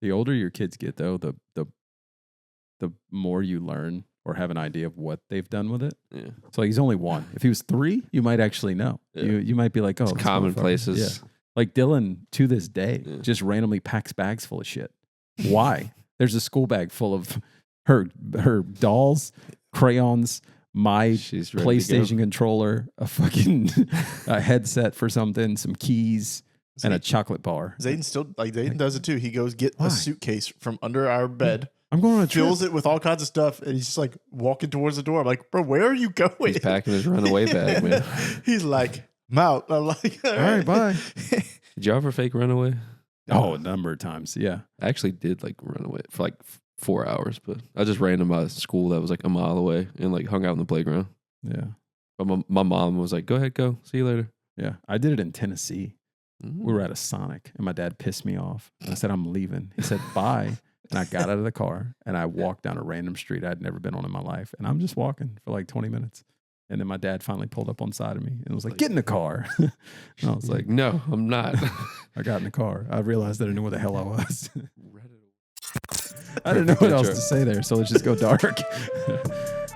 The older your kids get, though, the more you learn or have an idea of what they've done with it. Yeah. So he's only 1. If he was 3, you might actually know. Yeah. You might be like, oh, It's commonplaces. Yeah. Like Dylan, to this day, just randomly packs bags full of shit. Why? There's a school bag full of her dolls, crayons, my PlayStation controller, a fucking a headset for something, some keys, and a chocolate bar. Zayden does it too. He goes get a suitcase from under our bed. I'm going on a trip. Fills it with all kinds of stuff, and he's just like walking towards the door. I'm like, bro, where are you going? He's packing his runaway bag, man. He's like, I'm out. I'm like, all right, bye. Did you ever fake runaway? Oh, a number of times, yeah. I actually did like runaway for like 4 hours, but I just ran to my school that was like a mile away and like hung out in the playground. Yeah. But my mom was like, go ahead, go. See you later. Yeah. I did it in Tennessee. Mm-hmm. We were at a Sonic, and my dad pissed me off. I said, I'm leaving. He said, bye. And I got out of the car, and I walked down a random street I'd never been on in my life. And I'm just walking for like 20 minutes. And then my dad finally pulled up on side of me and was like, get in the car. And I was like, no, I'm not. I got in the car. I realized that I knew where the hell I was. I didn't know what else to say there, so let's just go dark.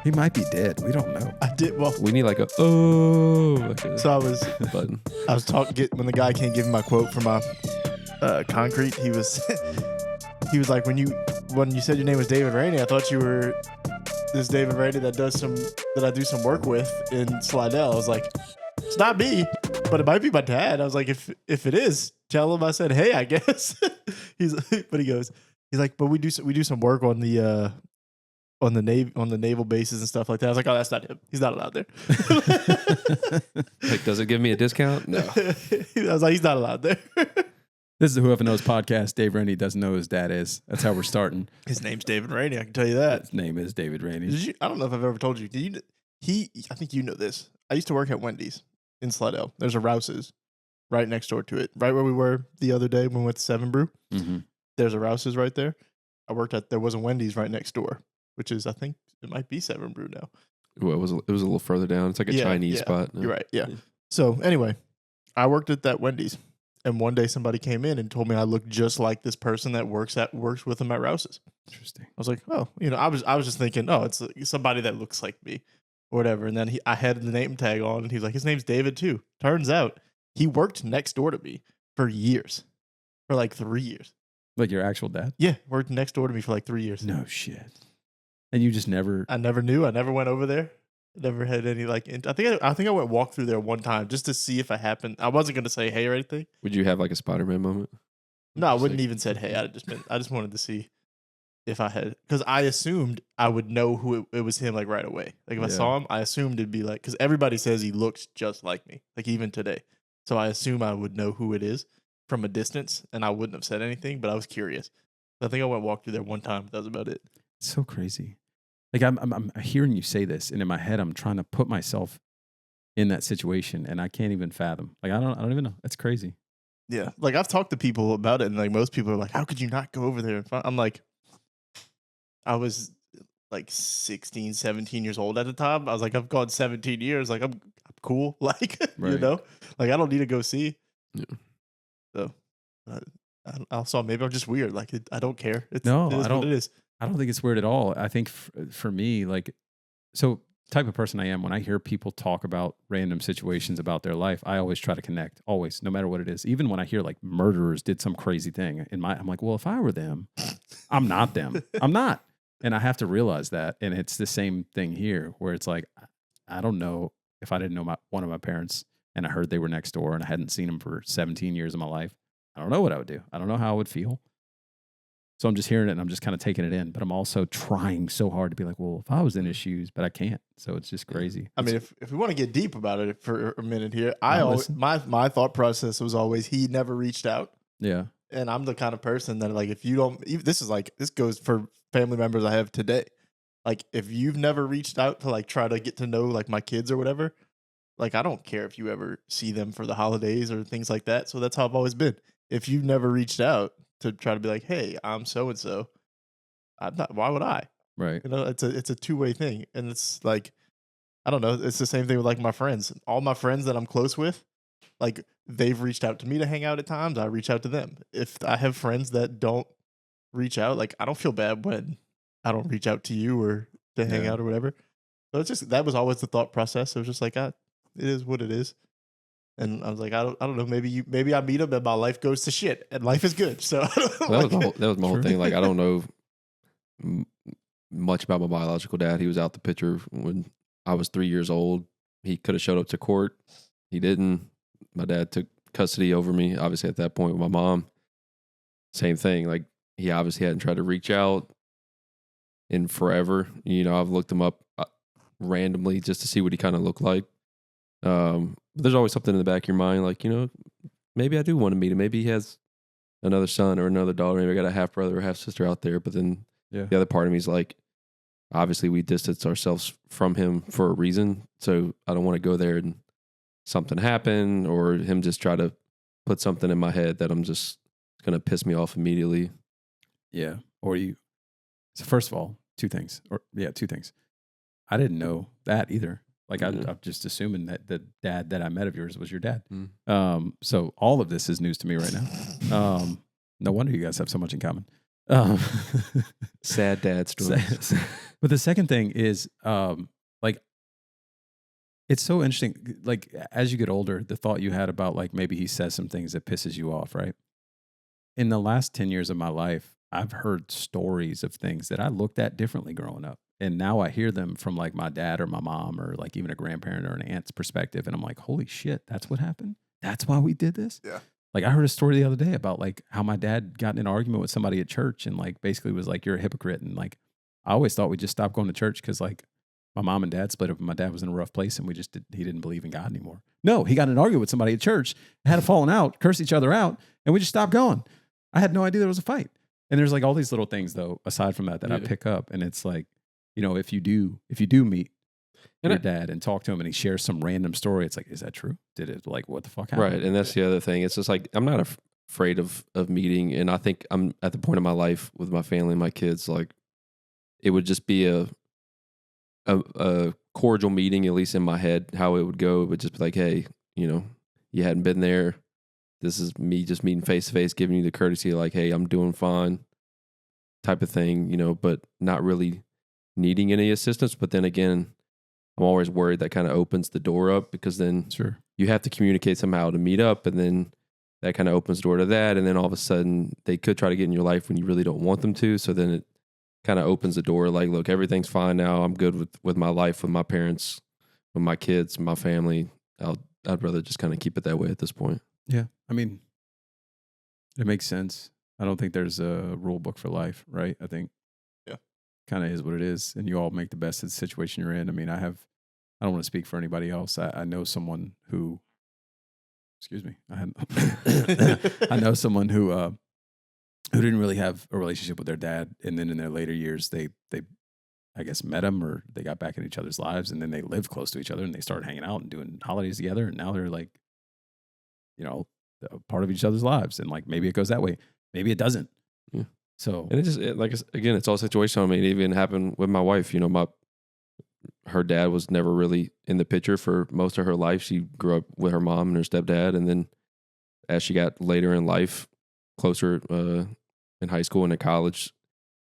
He might be dead. We don't know. We need like a So I was talking when the guy can't give me my quote for my concrete. He was like, when you said your name was David Rainey, I thought you were this David Rainey that I do some work with in Slidell. I was like, it's not me, but it might be my dad. I was like, if it is, tell him I said, hey, I guess. He's like, but we do some work on the naval bases and stuff like that. I was like, oh, that's not him. He's not allowed there. Like, does it give me a discount? No. I was like, he's not allowed there. This is the Whoever Knows podcast. Dave Rainey doesn't know who his dad is. That's how we're starting. His name's David Rainey. I can tell you that. His name is David Rainey. I don't know if I've ever told you. I think you know this. I used to work at Wendy's in Slidell. There's a Rouse's right next door to it. Right where we were the other day when we went to 7 Brew. Mm-hmm. There's a Rouse's right there. There was a Wendy's right next door, which is, I think it might be 7 Brew now. Well, it was a little further down. It's like a Chinese spot. No? You're right. Yeah. So anyway, I worked at that Wendy's. And one day somebody came in and told me I looked just like this person that works with them at Rouse's. Interesting. I was like, oh, I was just thinking, oh, it's somebody that looks like me or whatever. And then I had the name tag on, and he's like, his name's David too. Turns out he worked next door to me for years, for like 3 years. Like your actual dad? Yeah, worked next door to me for like 3 years. No shit. And you just never? I never knew. I never went over there. Never had any I think I went walk through there one time just to see if I happened. I wasn't going to say hey or anything. Would you have like a Spider-Man moment? No, I wouldn't even said hey. I just wanted to see if I had, because I assumed I would know who it was him like right away. Like if I saw him, I assumed it'd be like, because everybody says he looks just like me, like even today. So I assume I would know who it is from a distance, and I wouldn't have said anything, but I was curious. I think I went walk through there one time, but that was about it. It's so crazy. Like I'm hearing you say this, and in my head, I'm trying to put myself in that situation, and I can't even fathom. Like I don't even know. It's crazy. Yeah, like I've talked to people about it, and like most people are like, "How could you not go over there?" I'm like, I was like 16, 17 years old at the time. I was like, I've gone 17 years. Like I'm cool. Like right. like I don't need to go see. Yeah. So also maybe I'm just weird. Like I don't care. I don't. What it is. I don't think it's weird at all. I think for me, like, so type of person I am, when I hear people talk about random situations about their life, I always try to connect, always, no matter what it is. Even when I hear like murderers did some crazy thing I'm like, well, if I were them, I'm not them. I'm not. And I have to realize that. And it's the same thing here where it's like, I don't know if I didn't know one of my parents and I heard they were next door and I hadn't seen them for 17 years of my life. I don't know what I would do. I don't know how I would feel. So I'm just hearing it and I'm just kind of taking it in, but I'm also trying so hard to be like, well, if I was in his shoes, but I can't. So it's just crazy. I mean, if we want to get deep about it for a minute here, my thought process was always he never reached out. Yeah. And I'm the kind of person that like, if you don't, this goes for family members I have today. Like if you've never reached out to like try to get to know like my kids or whatever, like I don't care if you ever see them for the holidays or things like that. So that's how I've always been. If you've never reached out to try to be like, hey, I'm so-and-so, I'm not, why would I? Right. It's a two-way thing. And it's like, I don't know. It's the same thing with like my friends. All my friends that I'm close with, like they've reached out to me to hang out at times. I reach out to them. If I have friends that don't reach out. Like, I don't feel bad when I don't reach out to you or to hang out or whatever. So it's just, that was always the thought process. It was just like, it is what it is. And I was like, I don't know. Maybe I meet him and my life goes to shit and life is good. So that was my whole thing. Like, I don't know much about my biological dad. He was out the picture when I was 3 years old. He could have showed up to court. He didn't. My dad took custody over me, obviously, at that point with my mom. Same thing. Like, he obviously hadn't tried to reach out in forever. You know, I've looked him up randomly just to see what he kind of looked like. There's always something in the back of your mind, like, you know, maybe I do want to meet him. Maybe he has another son or another daughter. Maybe I got a half brother or half sister out there. But then the other part of me is like, obviously we distance ourselves from him for a reason. So I don't want to go there and something happen or him just try to put something in my head that I'm just going to piss me off immediately. Yeah. So first of all, two things. I didn't know that either. Like, I'm just assuming that the dad that I met of yours was your dad. So all of this is news to me right now. No wonder you guys have so much in common. Sad dad stories. But the second thing is, like, it's so interesting. Like, as you get older, the thought you had about, like, maybe he says some things that pisses you off, right? In the last 10 years of my life, I've heard stories of things that I looked at differently growing up. And now I hear them from, like, my dad or my mom or, like, even a grandparent or an aunt's perspective. And I'm like, holy shit, that's what happened? That's why we did this? Yeah. Like, I heard a story the other day about, like, how my dad got in an argument with somebody at church and, like, basically was like, you're a hypocrite. And, like, I always thought we just stopped going to church because, like, my mom and dad split up and my dad was in a rough place and he didn't believe in God anymore. No, he got in an argument with somebody at church, had a falling out, cursed each other out, and we just stopped going. I had no idea there was a fight. And there's, like, all these little things, though, aside from that I pick up. And it's like, you know, if you do meet your dad and talk to him and he shares some random story, it's like, is that true? Did it, like, what the fuck happened? Right. And that's the other thing. It's just like, I'm not afraid of meeting. And I think I'm at the point in my life with my family and my kids, like, it would just be a cordial meeting, at least in my head, how it would go. It would just be like, hey, you know, you hadn't been there. This is me just meeting face to face, giving you the courtesy, like, hey, I'm doing fine type of thing, you know, but not really needing any assistance. But then again, I'm always worried that kind of opens the door up because then you have to communicate somehow to meet up. And then that kind of opens the door to that. And then all of a sudden they could try to get in your life when you really don't want them to. So then it kind of opens the door like, look, everything's fine now. I'm good with my life, with my parents, with my kids, my family. I'd rather just kind of keep it that way at this point. Yeah. I mean, it makes sense. I don't think there's a rule book for life, right? I think kind of is what it is. And you all make the best of the situation you're in. I mean, I don't want to speak for anybody else. I know someone who, I know someone who didn't really have a relationship with their dad. And then in their later years, they I guess met him or they got back in each other's lives and then they lived close to each other and they started hanging out and doing holidays together. And now they're like, you know, a part of each other's lives. And like, maybe it goes that way. Maybe it doesn't. Yeah. So, and again, it's all situational. I mean, it even happened with my wife, you know, her dad was never really in the picture for most of her life. She grew up with her mom and her stepdad. And then as she got later in life, closer in high school and in college,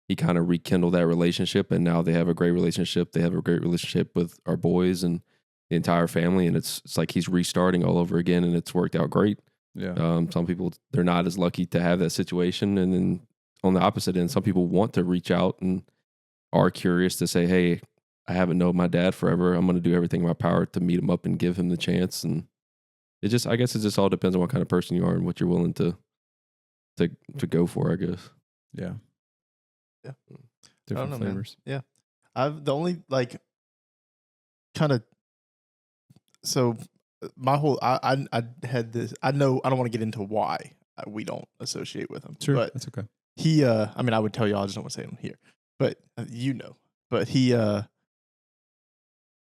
he kind of rekindled that relationship. And now they have a great relationship. They have a great relationship with our boys and the entire family. And it's like he's restarting all over again and it's worked out great. Yeah. Some people, they're not as lucky to have that situation. And then on the opposite end, some people want to reach out and are curious to say, hey, I haven't known my dad forever. I'm going to do everything in my power to meet him up and give him the chance. And I guess it just all depends on what kind of person you are and what you're willing to go for, I guess. Yeah. Yeah. Different flavors. Man. Yeah. I've the only like kind of, so my whole, I had this, I know, I don't want to get into why we don't associate with him. Sure. But that's okay. He, I mean, I would tell you, I just don't want to say it here, but you know, but he,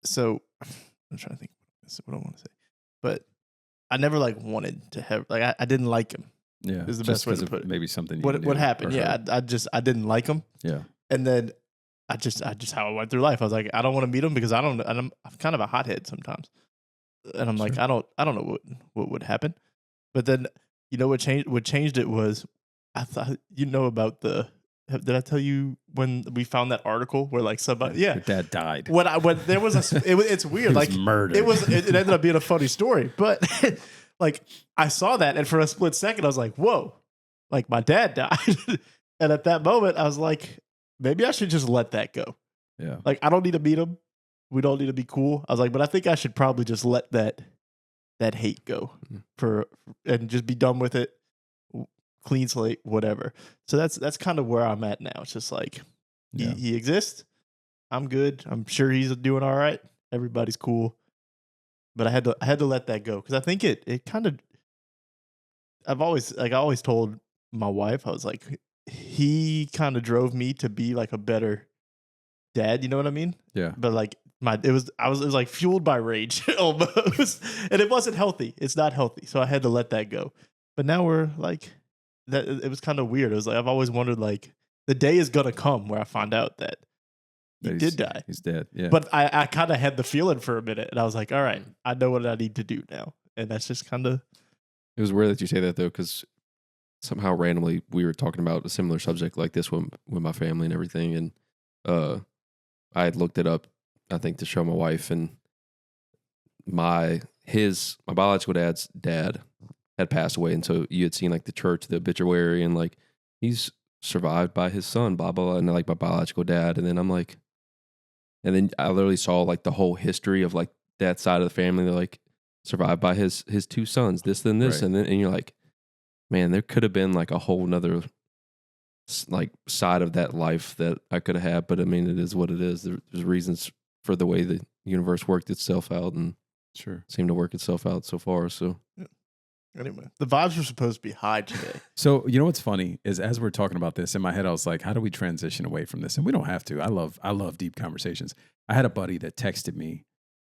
so I'm trying to think what I want to say, but I never like wanted to have, like, I didn't like him. Yeah. Is the best way to put it. Maybe something. What happened? Yeah. I didn't like him. Yeah. And then I just how I went through life. I was like, I don't want to meet him because I'm kind of a hothead sometimes. And I'm like, I don't know what would happen. But then, you know, what changed it was, I thought, you know, about the did I tell you when we found that article where like somebody, Your dad died. when there was it's weird. He was like murdered. It ended up being a funny story, but like I saw that and for a split second I was like, whoa, like my dad died. And at that moment I was like, maybe I should just let that go. Yeah. Like I don't need to meet him. We don't need to be cool. I was like, but I think I should probably just let that hate go and just be done with it. Clean slate, whatever. So that's kind of where I'm at now. It's just like he exists. I'm good. I'm sure he's doing all right. Everybody's cool. But I had to let that go because I think it kind of. I always told my wife, I was like, he kind of drove me to be like a better dad. You know what I mean? Yeah. But like it was like fueled by rage almost, and it wasn't healthy. It's not healthy. So I had to let that go. But now we're like. That it was kind of weird. It was like I've always wondered, like the day is gonna come where I find out that he did die. He's dead. Yeah. But I kind of had the feeling for a minute, and I was like, all right, I know what I need to do now, and that's just kind of. It was weird that you say that though, because somehow randomly we were talking about a similar subject like this with my family and everything, and I had looked it up, I think, to show my wife, and my biological dad's dad had passed away, and so you had seen like the church, the obituary, and like he's survived by his son, blah blah blah, and like my biological dad, and then I'm like, and then I literally saw like the whole history of like that side of the family, they're like survived by his two sons, this and this, right. And you're like, man, there could have been like a whole nother like side of that life that I could have had, but I mean, it is what it is. There's reasons for the way the universe worked itself out, and seemed to work itself out so far. So. Yeah. Anyway, the vibes were supposed to be high today. So, you know what's funny is as we're talking about this, in my head, I was like, how do we transition away from this? And we don't have to. I love deep conversations. I had a buddy that texted me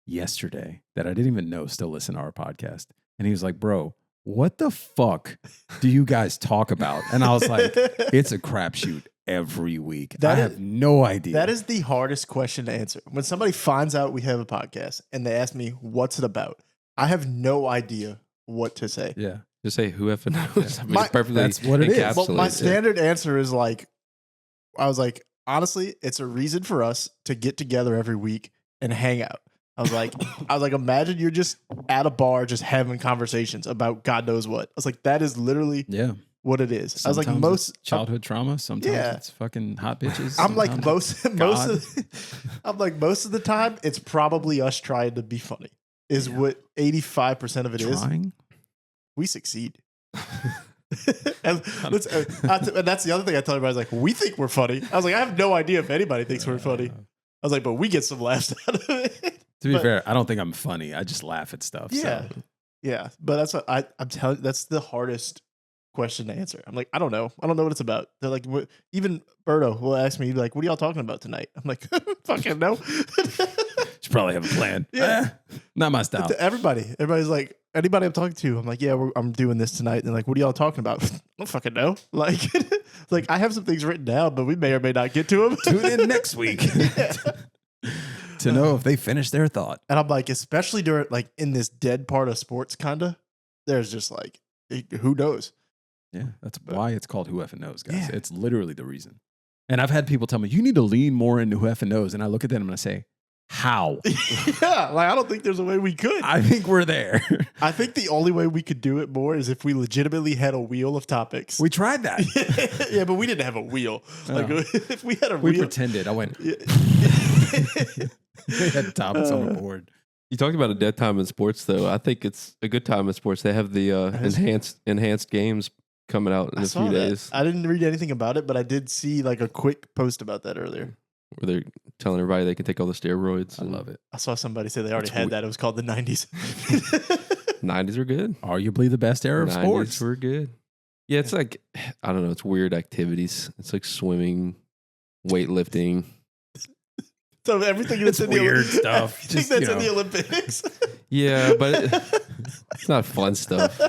yesterday that I didn't even know still listen to our podcast. And he was like, bro, what the fuck do you guys talk about? And I was like, it's a crapshoot every week. I have no idea. That is the hardest question to answer. When somebody finds out we have a podcast and they ask me, what's it about? I have no idea what to say. Yeah. Just say whoever knows. I mean, it's perfectly that's what it is. Well, my standard answer is like, I was like, honestly, it's a reason for us to get together every week and hang out. I was like, imagine you're just at a bar, just having conversations about God knows what. I was like, that is literally what it is. Sometimes I was like, most childhood trauma. Sometimes it's fucking hot bitches. I'm like most of the time, it's probably us trying to be funny. Is what 85% of it is. We succeed. and that's the other thing I tell everybody. I was like, we think we're funny. I was like, I have no idea if anybody thinks we're funny. I was like, but we get some laughs out of it. To be fair, I don't think I'm funny. I just laugh at stuff. Yeah. So. Yeah. But that's what I'm telling you, that's the hardest question to answer. I'm like, I don't know. I don't know what it's about. They're like, even Berto will ask me, like, what are y'all talking about tonight? I'm like, fucking no. Should probably have a plan. Yeah. Not my style. Everybody's like, anybody I'm talking to, I'm like, yeah, I'm doing this tonight. And they're like, what are y'all talking about? I don't fucking know. Like, like I have some things written down, but we may or may not get to them. Tune in next week to know if they finish their thought. And I'm like, especially during like in this dead part of sports, kinda, there's just like, who knows? Yeah, that's why it's called Who Effing Knows, guys. Yeah. It's literally the reason. And I've had people tell me, you need to lean more into Who Effing Knows. And I look at them and I say, how? Yeah, like I don't think there's a way we could. I think we're there. I think the only way we could do it more is if we legitimately had a wheel of topics. We tried that. Yeah, but we didn't have a wheel. Like if we had a wheel. We pretended. I went. We had topics on the board. You talked about a dead time in sports, though. I think it's a good time in sports. They have the enhanced games coming out in a few days. I didn't read anything about it, but I did see like a quick post about that earlier. Where they're telling everybody they can take all the steroids. I love it. I saw somebody say they already had that. It was called the 90s. 90s were good. Arguably the best era of sports. 90s were good. Yeah, it's like, I don't know, it's weird activities. It's like swimming, weightlifting. So everything that's in weird the stuff. Everything that's in the Olympics. Yeah, but it's not fun stuff.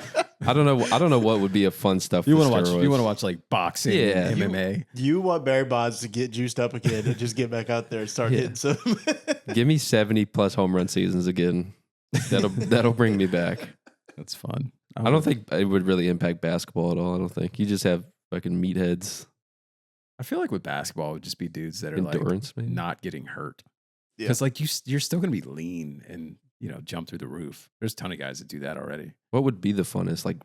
I don't know what would be a fun stuff. You want to watch like boxing, MMA. You want Barry Bonds to get juiced up again and just get back out there and start hitting some. Give me 70+ home run seasons again. That'll bring me back. That's fun. I don't think it would really impact basketball at all. I don't think you just have fucking meatheads I feel like with basketball, it would just be dudes that are Endurance, like maybe? not getting hurt. Yeah. Because like you're still going to be lean and, jump through the roof. There's a ton of guys that do that already. What would be the funnest? Like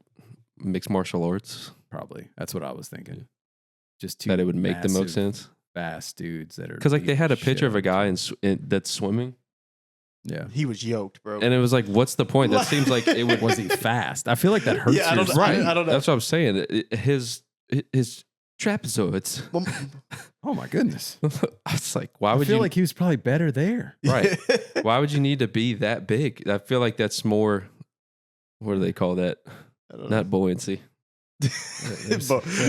mixed martial arts? Probably. That's what I was thinking. Just two That it would make the most massive, sense? fast dudes that are. Because like they had a beating picture of a shit guy out that's swimming. Yeah. He was yoked, bro. And it was like, what's the point? That seems like it would. Was he fast? I feel like that hurts. Yeah, I don't your know. speed. I don't know. That's what I'm saying. His trapezoids. Oh my goodness. I was like, why I would feel you? like he was probably better there. Right. Why would you need to be that big? I feel like that's more. What do they call that? I don't know. Not buoyancy.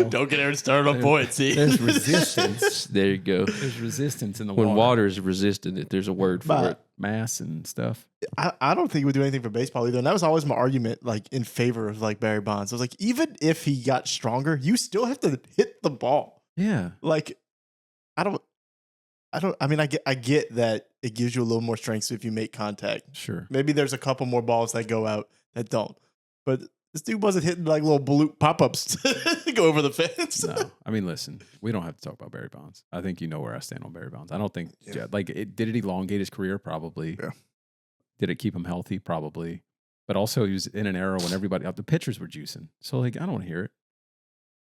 Don't get Aaron started on buoyancy. There's resistance. There you go. There's resistance in the When water. water is resistant, there's a word for But- it. Mass and stuff. I don't think he would do anything for baseball either. And that was always my argument, like in favor of like Barry Bonds. I was like, even if he got stronger, you still have to hit the ball. Yeah. Like, I mean, I get that it gives you a little more strength if you make contact. Sure. Maybe there's a couple more balls that go out that don't. But this dude wasn't hitting like little balloon pop-ups to go over the fence. No. I mean, listen, we don't have to talk about Barry Bonds. I think you know where I stand on Barry Bonds. I don't think, did it elongate his career? Probably. Yeah. Did it keep him healthy? Probably. But also, he was in an era when the pitchers were juicing. So, like, I don't want to hear it.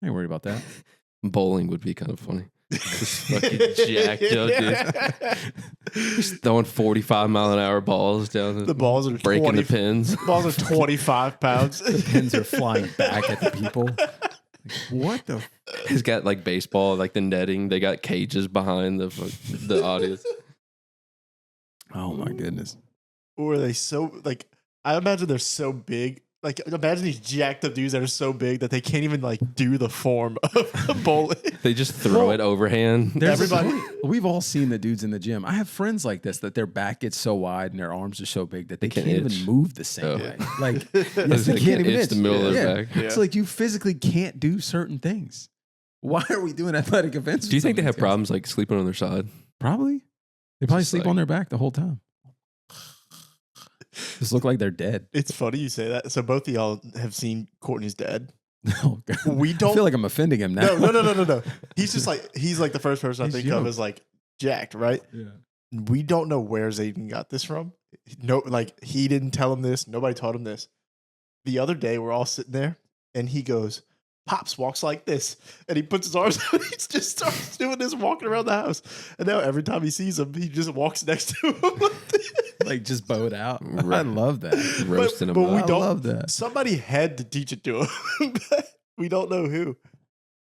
I ain't worried about that. Bowling would be kind of funny. Just fucking jacked up, dude. Just throwing 45-mile-an-hour balls down. The balls are breaking the pins. Balls are 25 pounds. The pins are flying back at the people. Like, what the? He's got like baseball, like the netting. They got cages behind the audience. Oh my goodness. Or are they so like? I imagine they're so big. Like, imagine these jacked up dudes that are so big that they can't even like do the form of bowling. They just throw it overhand. Everybody, we've all seen the dudes in the gym. I have friends like this that their back gets so wide and their arms are so big that they can't even move the same way. Like, yes, they can't even itch the middle of their back. Yeah. It's like you physically can't do certain things. Why are we doing athletic events? Do you think they have problems like sleeping on their side? Probably. They probably Just sleep like- on their back the whole time. Just look like they're dead. it's funny you say that. So both of y'all have seen Courtney's dad. Oh, God. We I don't. feel like I'm offending him now. No. He's like the first person I He's think young. of as like jacked, right? Yeah. We don't know where Zayden got this from. No, like he didn't tell him this. Nobody taught him this. The other day, we're all sitting there, and he goes, "Pops walks like this," and he puts his arms out. He just starts doing this, walking around the house. And now every time he sees him, he just walks next to him. Like just bowed out. I Right. love that. Roasting them but we up. I don't- love that. Somebody had to teach it to him. We don't know who,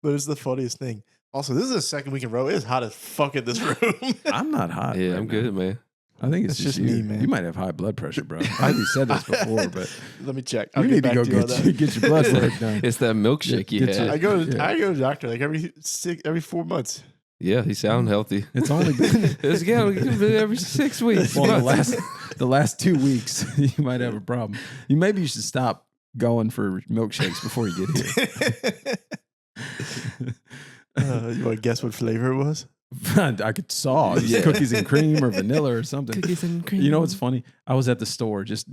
but it's the funniest thing. Also, this is the second week in a row. It's hot as fuck in this room. I'm not hot. Yeah, right I'm now. good, man. I think it's It's just you. me, man. You might have high blood pressure, bro. I think you said this before, but Let me check. you need to go back you on that. get your blood work done. It's that milkshake you Get had. I go to Yeah. the doctor like every 4 months. Yeah, he sound healthy. It's only been It's every 6 weeks. well, the last 2 weeks. You might have a problem. Maybe you should stop going for milkshakes before you get here. You want to guess what flavor it was? I could saw Yeah. cookies and cream or vanilla or something. Cookies and cream. You know what's funny? I was at the store, just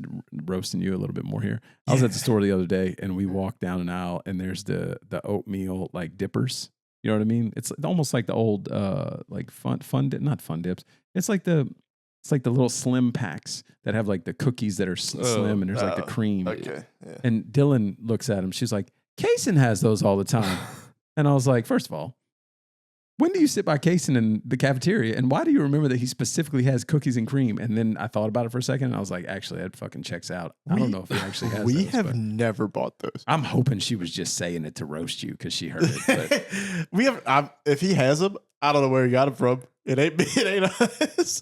roasting you a little bit more here. I was at the store the other day, and we walked down an aisle, and there's the oatmeal like dippers. You know what I mean? It's almost like the old like not fun dips. It's like the little slim packs that have like the cookies that are slim, and there's like the cream. Okay. Yeah. And Dylan looks at him. She's like, Kaysen has those all the time. And I was like, first of all, when do you sit by Kaysen in the cafeteria? And why do you remember that he specifically has cookies and cream? And then I thought about it for a second, and I was like, actually, that fucking checks out. I don't know if he actually has We those, have but never bought those. I'm hoping she was just saying it to roast you because she heard it. But We have. If he has them, I don't know where he got them from. It ain't us.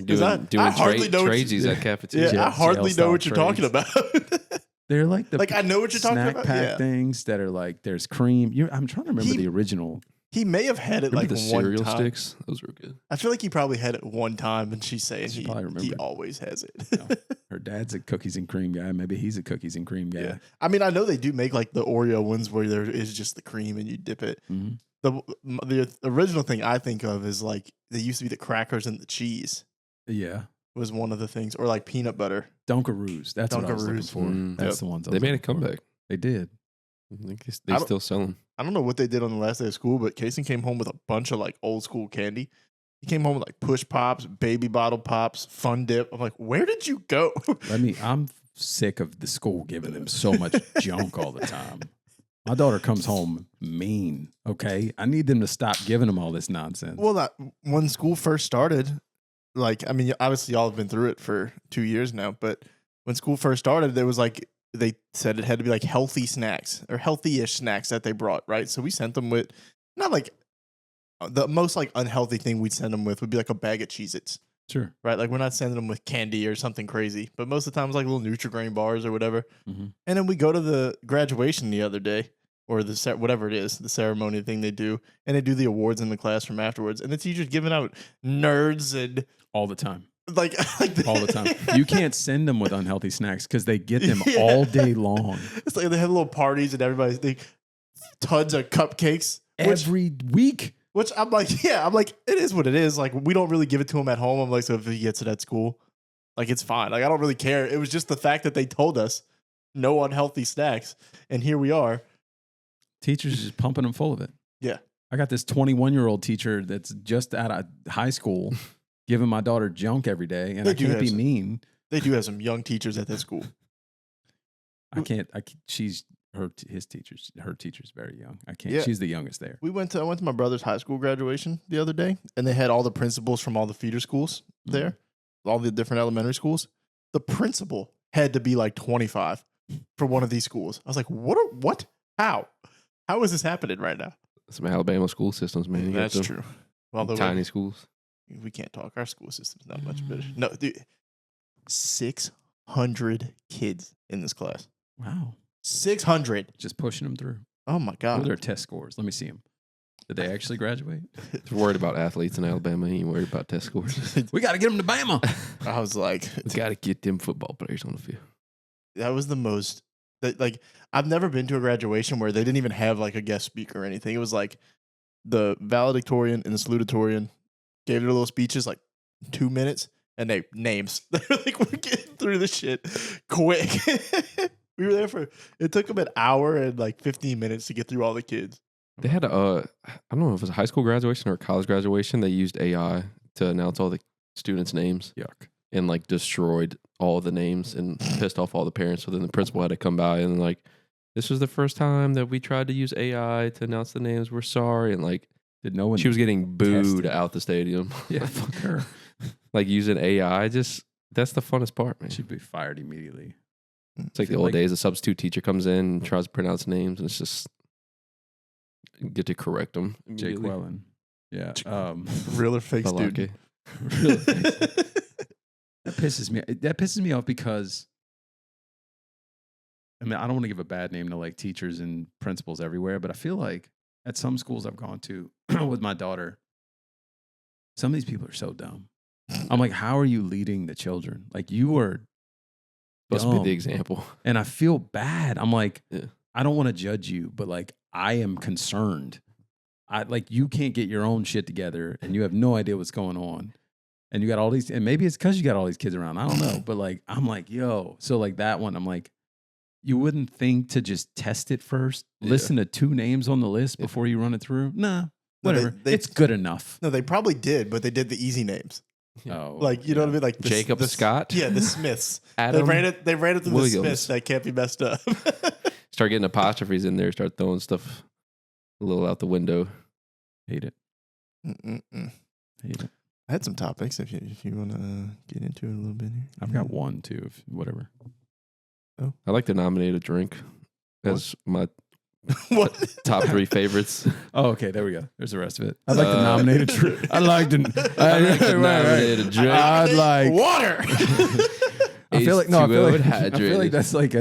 doing I hardly know what you- tradesies at cafeteria. Yeah, I hardly know what jail you're talking trades. about. they're like the Like I know what you're talking snack about. pack Yeah. things that are like, there's cream. I'm trying to remember He- the original. He may have had it Remember like the one cereal time. sticks? Those were good. I feel like he probably had it one time, and she's saying She he probably remembered. always has it. You know, her dad's a cookies and cream guy. Maybe he's a cookies and cream guy. Yeah. I mean, I know they do make like the Oreo ones where there is just the cream and you dip it. Mhm. The original thing I think of is like they used to be the crackers and the cheese Yeah. was one of the things, or like peanut butter. Dunkaroos. That's what I was looking Dunkaroos. for. Mm. That's Yep. the ones I They was made a looking for. comeback. They did. They still sell them. I don't know what they did on the last day of school, but Kason came home with a bunch of like old school candy. He came home with like push pops, baby bottle pops, fun dip. I'm like, where did you go? I'm sick of the school giving them so much junk all the time. My daughter comes home mean. Okay, I need them to stop giving them all this nonsense. Well, when school first started, like, I mean, obviously y'all have been through it for 2 years now, but when school first started, there was like, they said it had to be like healthy snacks or healthy-ish snacks that they brought, right? So we sent them with, not like, the most like unhealthy thing we'd send them with would be like a bag of Cheez-Its. Sure. Right? Like we're not sending them with candy or something crazy, but most of the time it's like little Nutri-Grain bars or whatever. Mm-hmm. And then we go to the graduation the other day, or the whatever it is, the ceremony thing they do, and they do the awards in the classroom afterwards, and the teacher's giving out nerds and all the time. Like all the time. You can't send them with unhealthy snacks because they get them all day long. It's like they have little parties and everybody's tons of cupcakes every week. Which I'm like, yeah, I'm like, it is what it is. Like, we don't really give it to him at home. I'm like, so if he gets it at school, like, it's fine. Like, I don't really care. It was just the fact that they told us no unhealthy snacks. And here we are. Teachers just pumping them full of it. Yeah. I got this 21-year-old teacher that's just out of high school giving my daughter junk every day. And I can't be mean. They do have some young teachers at that school. Her teacher's very young. I can't. Yeah. She's the youngest there. I went to my brother's high school graduation the other day, and they had all the principals from all the feeder schools there, all the different elementary schools. The principal had to be like 25 for one of these schools. I was like, what? How is this happening right now? Some Alabama school systems, man. That's true. Well, tiny schools. We can't talk. Our school system's not much better. No, dude, 600 kids in this class. Wow. 600. Just pushing them through. Oh, my God. What are their test scores? Let me see them. Did they actually graduate? They're worried about athletes in Alabama. He ain't worried about test scores. We got to get them to Bama. I was like, we got to get them football players on the field. That was the most, like, I've never been to a graduation where they didn't even have like a guest speaker or anything. It was like the valedictorian and the salutatorian gave their little speeches, like 2 minutes, and they names. They're like, we're getting through this shit quick. We were there it took them an hour and like 15 minutes to get through all the kids. They had I don't know if it was a high school graduation or a college graduation. They used AI to announce all the students' names. Yuck. And like destroyed all the names and pissed off all the parents. So then the principal had to come by and like, this was the first time that we tried to use AI to announce the names. We're sorry. And like, did no one? She was getting booed out the stadium. Yeah, fuck her. Like using AI, that's the funnest part, man. She'd be fired immediately. It's like the old days. A substitute teacher comes in and tries to pronounce names, and it's just get to correct them. Jake Wellen. Yeah. Real or fake student? Real or fake. That pisses me off because, I mean, I don't want to give a bad name to like teachers and principals everywhere, but I feel like at some schools I've gone to with my daughter, some of these people are so dumb. I'm like, how are you leading the children? Like, you are supposed to be the example. And I feel bad. I'm like, I don't want to judge you, but like, I am concerned. You can't get your own shit together and you have no idea what's going on. And you got all these, and maybe it's because you got all these kids around. I don't know. But like, I'm like, yo. So like that one, I'm like, you wouldn't think to just test it first? Yeah. Listen to 2 names on the list before you run it through? Nah, whatever. It's good enough. No, they probably did, but they did the easy names. Oh, like, you know what I mean? Like Jacob Scott? Yeah, the Smiths. Adam they ran it through Williams. The Smiths. That can't be messed up. Start getting apostrophes in there. Start throwing stuff a little out the window. Hate it. Hate it. I had some topics if you want to get into it a little bit here. I've got one too, whatever. Oh, I like to nominate a drink as my top 3 favorites. Oh, okay, there we go. There's the rest of it. I'd like to nominate a drink. I'd like to nominate a drink. I'd like water. I feel like that's like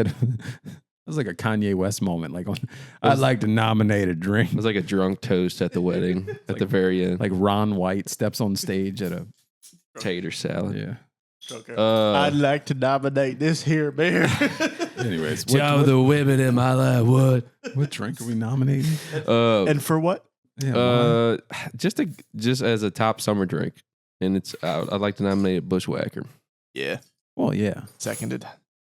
a Kanye West moment. Like, I'd like to nominate a drink. It was like a drunk toast at the wedding at the very end. Like Ron White steps on stage at a tater salad. Yeah. Okay. I'd like to nominate this here beer. Anyways, Joe, the women in my life would. What drink are we nominating? And for what? Yeah, just as a top summer drink, and I'd like to nominate Bushwhacker. Yeah. Well, yeah. Seconded.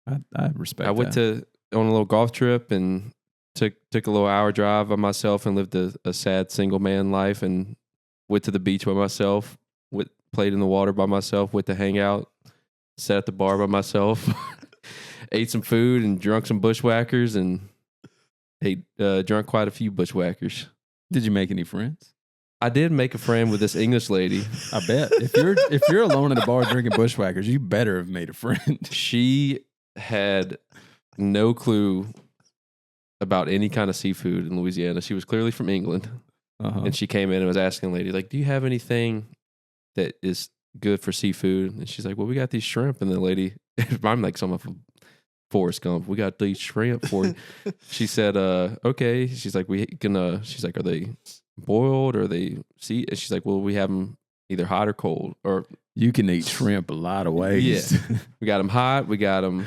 I respect. I went on a little golf trip and took a little hour drive by myself and lived a sad single man life, and went to the beach by myself, played in the water by myself, went to hang out, sat at the bar by myself, ate some food and drunk some bushwhackers, and drunk quite a few bushwhackers. Did you make any friends? I did make a friend with this English lady. I bet if you're alone in a bar drinking bushwhackers, you better have made a friend. She had no clue about any kind of seafood in Louisiana. She was clearly from England. And she came in and was asking the lady, like, do you have anything that is good for seafood? And she's like, well, we got these shrimp. And the lady, I'm like some of Forrest Gump, we got these shrimp for you. She said, okay. She's like, she's like, are they boiled or are they sea? And she's like, well, we have them either hot or cold. Or you can eat shrimp a lot of ways. Yeah. We got them hot. We got them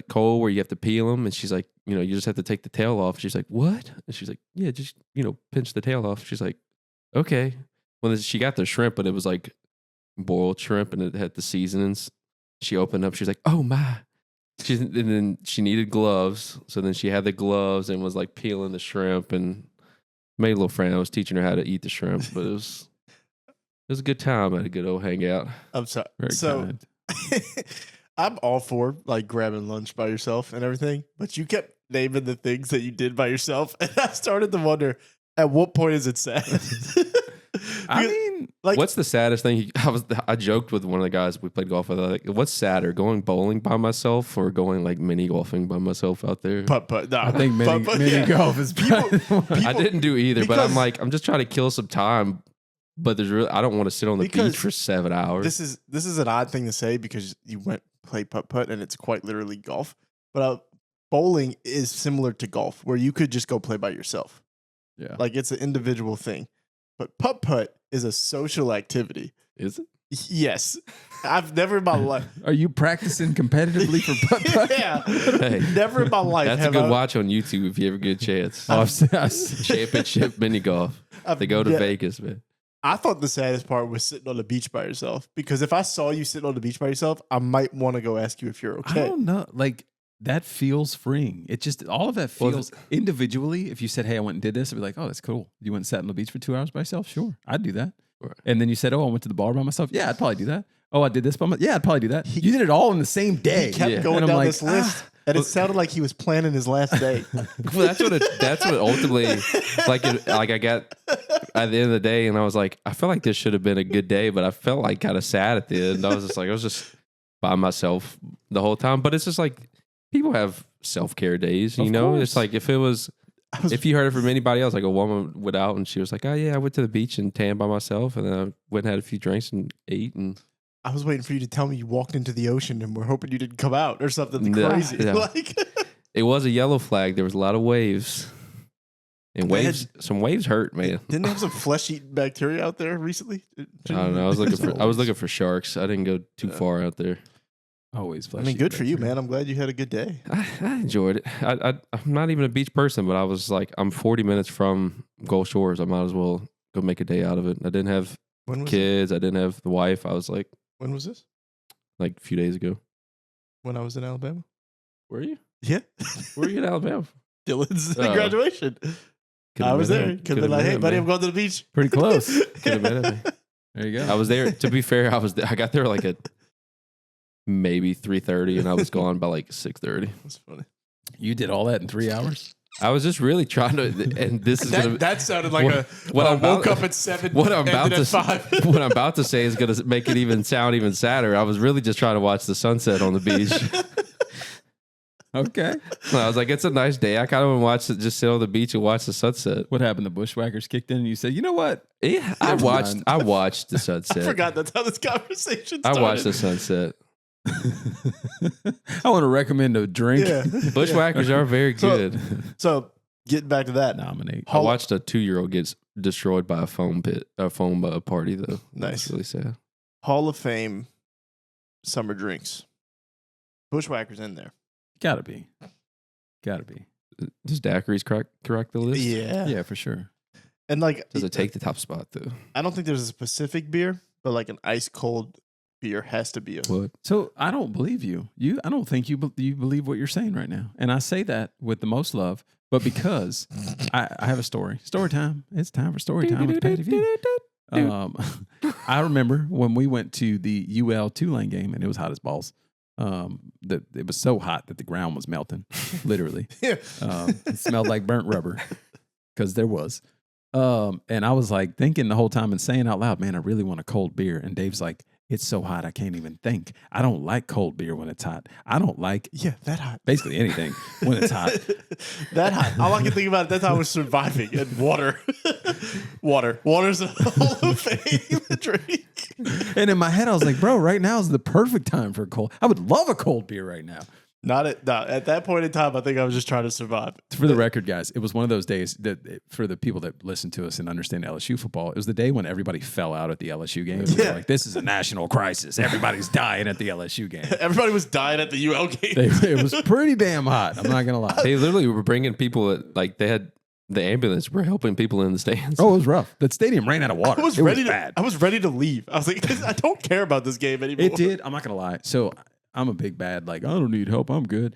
cold where you have to peel them. And she's like, you just have to take the tail off. She's like, what? And she's like, yeah, just, pinch the tail off. She's like, okay. Well, she got the shrimp, but it was like boiled shrimp and it had the seasonings. She opened up. She's like, oh my. And then she needed gloves. So then she had the gloves and was like peeling the shrimp and made a little friend. I was teaching her how to eat the shrimp, but it was a good time. I had a good old hangout. I'm sorry. Very so kind. I'm all for like grabbing lunch by yourself and everything, but you kept naming the things that you did by yourself, and I started to wonder, at what point is it sad? I mean, like, what's the saddest thing? I joked with one of the guys we played golf with. Like, what's sadder, going bowling by myself or going like mini golfing by myself out there? Putt. No, I think mini golf is people, I didn't do either, but I'm just trying to kill some time. But I don't want to sit on the beach for 7 hours. This is an odd thing to say because you play putt and it's quite literally golf. But bowling is similar to golf where you could just go play by yourself. Yeah, like it's an individual thing. But putt is a social activity. Is it? Yes. I've never in my life. Are you practicing competitively for putt? Yeah. Hey, never in my life. That's a good watch on YouTube if you ever get a chance. Championship mini golf. They go to Vegas, man. I thought the saddest part was sitting on the beach by yourself, because if I saw you sitting on the beach by yourself, I might want to go ask you if you're okay. I don't know. Like, that feels freeing. It just, all of that feels individually. If you said, hey, I went and did this, I'd be like, oh, that's cool. You went and sat on the beach for 2 hours by yourself? Sure, I'd do that. Right. And then you said, oh, I went to the bar by myself? Yeah, I'd probably do that. Oh, I did this by myself? Yeah, I'd probably do that. You did it all in the same day. He kept going down this list. And it sounded like he was planning his last day. Well, that's what ultimately, like I got at the end of the day, and I was like, I felt like this should have been a good day, but I felt like kind of sad at the end. I was just by myself the whole time. But it's just like, people have self-care days, you know? It's like, if you heard it from anybody else, like a woman went out and she was like, oh yeah, I went to the beach and tanned by myself, and then I went and had a few drinks and ate, and I was waiting for you to tell me you walked into the ocean and we're hoping you didn't come out or something crazy. Yeah. Like, it was a yellow flag. There was a lot of waves. And some waves hurt, man. Didn't they have some flesh-eating bacteria out there recently? I don't know. I was looking for sharks. I didn't go too far out there. Always flesh. I mean, good for you, man. I'm glad you had a good day. I enjoyed it. I'm not even a beach person, but I was like, I'm 40 minutes from Gulf Shores. I might as well go make a day out of it. I didn't have kids. I didn't have the wife. I was like, when was this? Like a few days ago. When I was in Alabama. Were you? Yeah. Were you in Alabama? Dylan's graduation. I was there. Could have been like, hey, buddy, I'm going to the beach. Pretty close. Could have been it. There you go. I was there. To be fair, I got there like at maybe 3:30, and I was gone by like 6:30. That's funny. You did all that in 3 hours? I was just really trying to, and this is that sounded like I woke up at 7. What I'm about to 5. What I'm about to say is going to make it sound even sadder. I was really just trying to watch the sunset on the beach. Okay. So I was like, it's a nice day. I kind of want to just sit on the beach and watch the sunset. What happened? The Bushwhackers kicked in, and you said, you know what? Yeah, I watched the sunset. I forgot that's how this conversation started. I watched the sunset. I want to recommend a drink. Yeah. Bushwhackers are very good. So getting back to that, nominate. I watched a 2-year-old get destroyed by a foam party though. Nice, that's really sad. Hall of Fame summer drinks. Bushwhackers in there. Gotta be. Does daiquiris correct the list? Yeah, for sure. And like, does it take the top spot though? I don't think there's a specific beer, but like an ice cold beer has to be a. What? So I don't believe you. I don't think you believe what you're saying right now. And I say that with the most love, But because I have a story. Story time. It's time for story time with Patty V. I remember when we went to the UL Tulane game and it was hot as balls. It was so hot that the ground was melting, literally. It smelled like burnt rubber because there was. And I was like thinking the whole time and saying out loud, man, I really want a cold beer. And Dave's like, it's so hot, I can't even think. I don't like cold beer when it's hot. I don't like that hot. Basically anything when it's hot. That hot. All I can think about at that time was surviving and water. Water's a Hall of Fame drink. And in my head, I was like, bro, right now is the perfect time for a cold. I would love a cold beer right now. Not at that point in time. I think I was just trying to survive. For the record, guys, it was one of those days that for the people that listen to us and understand LSU football, it was the day when everybody fell out at the LSU game. Yeah. Like, this is a national crisis. Everybody's dying at the LSU game. Everybody was dying at the UL game. It was pretty damn hot. I'm not gonna lie. They literally were bringing people that, like, they had the ambulance were helping people in the stands. Oh, it was rough. That stadium ran out of water. I was ready to leave. I was like, I don't care about this game anymore. It did. I'm not gonna lie. So I'm a big bad, like, I don't need help. I'm good.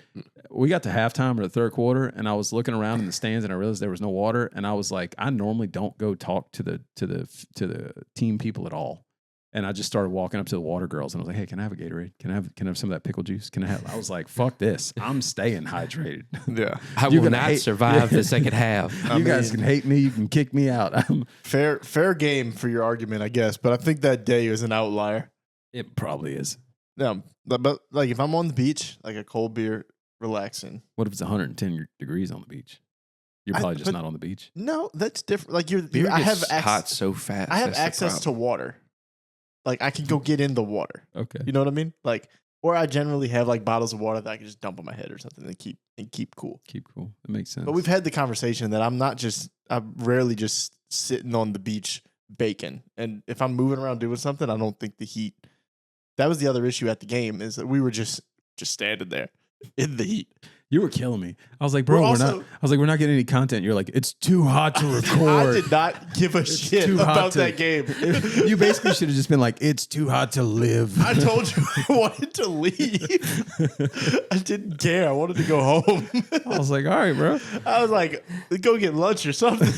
We got to halftime or the third quarter, and I was looking around in the stands, and I realized there was no water. And I was like, I normally don't go talk to the team people at all. And I just started walking up to the water girls, and I was like, hey, can I have a Gatorade? Can I have some of that pickle juice? I was like, fuck this. I'm staying hydrated. Yeah. I will not survive the second half. You guys can hate me. You can kick me out. Fair game for your argument, I guess. But I think that day was an outlier. It probably is. Yeah, but like if I'm on the beach, like a cold beer, relaxing. What if it's 110 degrees on the beach? You're probably just not on the beach. No, that's different. Like I have hot so fast. I have access to water. Like I can go get in the water. Okay, you know what I mean? Like, or I generally have like bottles of water that I can just dump on my head or something and keep cool. Keep cool. That makes sense. But we've had the conversation that I'm rarely just sitting on the beach baking. And if I'm moving around doing something, I don't think the heat. That was the other issue at the game is that we were just standing there in the heat. You were killing me. I was like, bro, we're not getting any content. You're like, it's too hot to record. I did not give a shit about that game. You basically should have just been like, it's too hot to live. I told you I wanted to leave. I didn't care. I wanted to go home. I was like, all right, bro. I was like, go get lunch or something.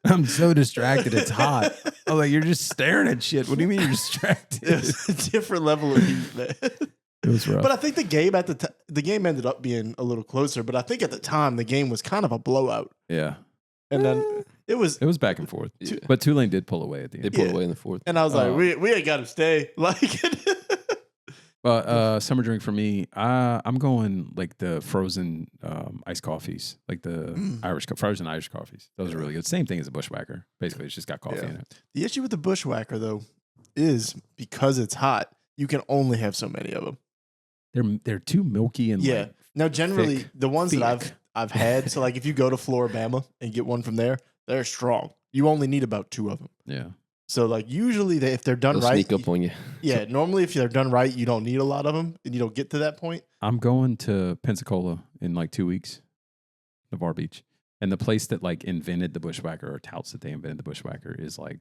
I'm so distracted. It's hot. I was like, you're just staring at shit. What do you mean you're distracted? It's a different level of heat, man. It was rough. But I think the game the game ended up being a little closer. But I think at the time the game was kind of a blowout. Yeah. And then it was back and forth. But Tulane did pull away at the end. They pulled away in the fourth. And I was like, we ain't got to stay. Like, summer drink for me, I'm going like the frozen iced coffees, like the frozen Irish coffees. Those are really good. Same thing as a Bushwhacker. Basically, it's just got coffee in it. The issue with the Bushwhacker though is because it's hot, you can only have so many of them. They're too milky and like, now generally thick, the ones that I've had. So like if you go to Floribama and get one from there, they're strong. You only need about 2 of them. Yeah. So like usually if they're done They'll right, sneak up on you. Yeah. Normally if they're done right, you don't need a lot of them, and you don't get to that point. I'm going to Pensacola in like 2 weeks, Navarre Beach, and the place that like invented the Bushwhacker or touts that they invented the Bushwhacker is like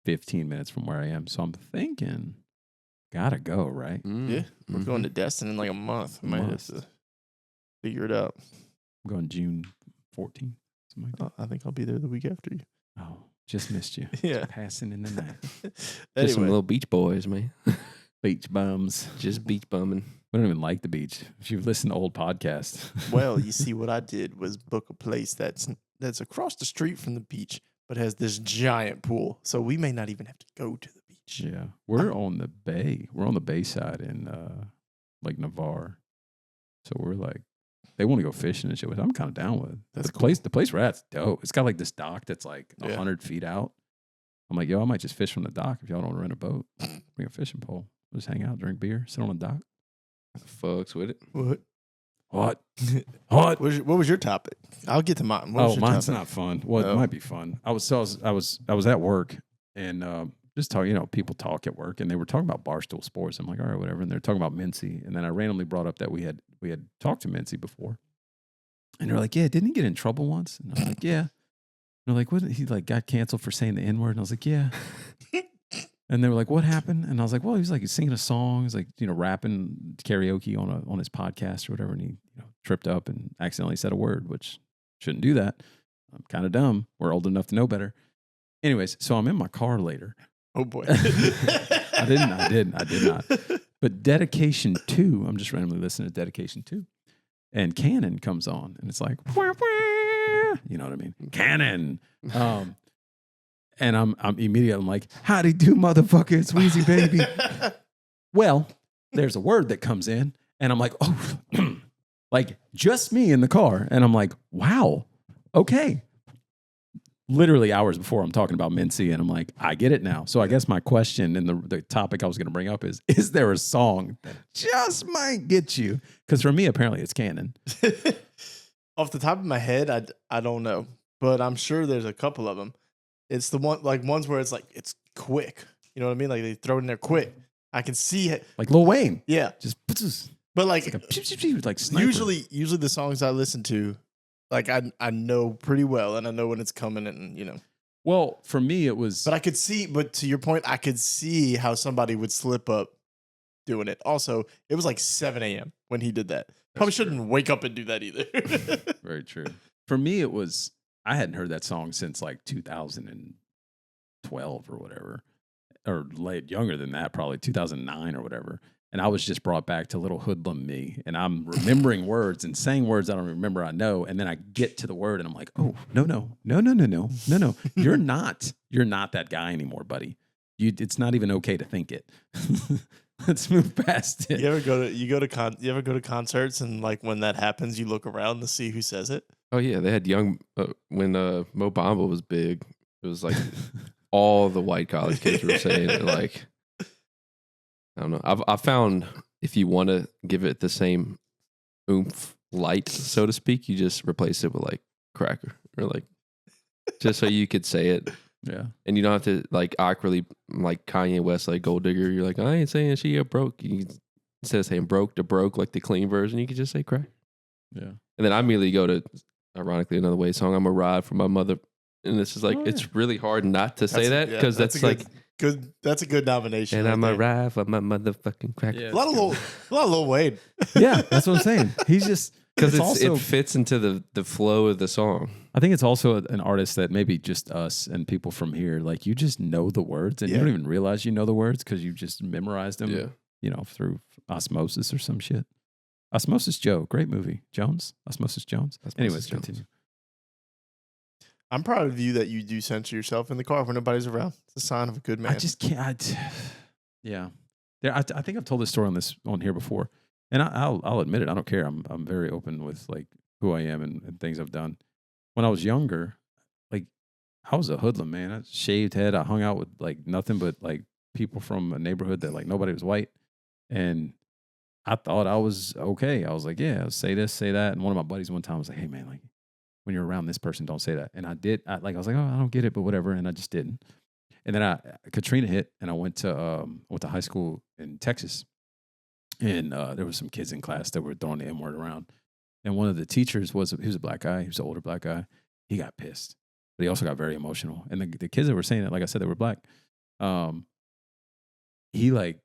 15 minutes from where I am. So I'm thinking. Gotta go, right? Yeah. We're going to Destin in like a month. I might have to figure it out. I'm going June 14th. Something like that. I think I'll be there the week after you. Oh, just missed you. Yeah. Just passing in the night. Just some little beach boys, man. Beach bums. Just beach bumming. We don't even like the beach. If you've listened to old podcasts. Well, you see, what I did was book a place that's across the street from the beach, but has this giant pool. So we may not even have to go to the beach. Yeah, we're on the bay. We're on the bay side in like Navarre. So we're like, they want to go fishing and shit. I'm kind of down with it. That's cool. The place we're at's dope. It's got like this dock that's like 100 feet out. I'm like, yo, I might just fish from the dock if y'all don't rent a boat. Bring a fishing pole. We'll just hang out, drink beer, sit on the dock. Fucks with it. What? What was your topic? I'll get to mine. Mine's not fun. Well, it might be fun. I was at work and just talking, people talk at work, and they were talking about Barstool Sports. I'm like, all right, whatever. And they're talking about Mintz, and then I randomly brought up that we had talked to Mintz before, and they're like, yeah, didn't he get in trouble once? And I was like, yeah. And they're like, what? He like got canceled for saying the N-word, and I was like, yeah. And they were like, what happened? And I was like, well, he's singing a song, he's like, karaoke karaoke on his podcast or whatever, and he tripped up and accidentally said a word, which Shouldn't do that. I'm kind of dumb. We're old enough to know better. Anyways, so I'm in my car later. Oh boy. I did not. But Dedication 2, I'm just randomly listening to Dedication 2. And Cannon comes on and it's like, wah, wah, you know what I mean? Cannon. And I'm immediately, I'm like, howdy do, motherfucker, it's Weezy Baby. Well, there's a word that comes in and I'm like, oh, like just me in the car. And I'm like, wow, okay. Literally hours before I'm talking about Mintz, and I'm like, I get it now. So I guess my question and the topic I was going to bring up is there a song that just might get you? Because for me, apparently it's Cannon. Off the top of my head, I don't know, but I'm sure there's a couple of them. It's the one, like ones where it's like, it's quick. You know what I mean? Like they throw it in there quick. I can see it. Like Lil Wayne. Yeah. Just, but like usually the songs I listen to, like I know pretty well and I know when it's coming and, you know. Well, for me, it was. But to your point, I could see how somebody would slip up doing it. Also, it was like 7 a.m. when he did that. Probably shouldn't wake up and do that either. Very true. For me, it was, I hadn't heard that song since like 2012 or whatever, or late, younger than that, probably 2009 or whatever. And I was just brought back to little hoodlum me. And I'm remembering words and saying words I don't remember I know. And then I get to the word and I'm like, oh, no. You're not that guy anymore, buddy. It's not even okay to think it. Let's move past it. You ever go to concerts and like when that happens, you look around to see who says it? Oh yeah, they had young when Mo Bamba was big. It was like all the white college kids were saying it. Like I don't know. I found if you want to give it the same oomph, light, so to speak, you just replace it with like cracker or like just so you could say it. Yeah. And you don't have to like awkwardly like Kanye West, like Gold Digger. You're like, I ain't saying she broke. Instead of saying broke, like the clean version, you could just say crack. Yeah. And then I immediately go to, ironically, another way song. I'm a ride from my mother. And this is like, it's really hard not to say that because that's like good. That's a good nomination. And I'm a ride for my motherfucking crack. Yeah, a lot of Lil Wayne. Yeah, that's what I'm saying. He's just. Because it fits into the flow of the song. I think it's also an artist that maybe just us and people from here, like you just know the words and you don't even realize you know the words because you just memorized them, you know, through osmosis or some shit. Osmosis Joe, great movie. Osmosis Jones. Anyways, continue. I'm proud of you that you do censor yourself in the car when nobody's around. It's a sign of a good man. I just can't. Yeah. I think I've told this story on here before. And I'll admit it. I don't care. I'm very open with like who I am and things I've done. When I was younger, like I was a hoodlum, man. I shaved head. I hung out with like nothing but like people from a neighborhood that like nobody was white. And I thought I was okay. I was like, yeah, I'll say this, say that. And one of my buddies one time was like, hey man, like when you're around this person, don't say that. And I did. I was like, oh, I don't get it, but whatever. And I just didn't. And then Katrina hit, and I went to high school in Texas. And there were some kids in class that were throwing the M-word around. And one of the teachers he was a black guy. He was an older black guy. He got pissed. But he also got very emotional. And the kids that were saying it, like I said, they were black. He like,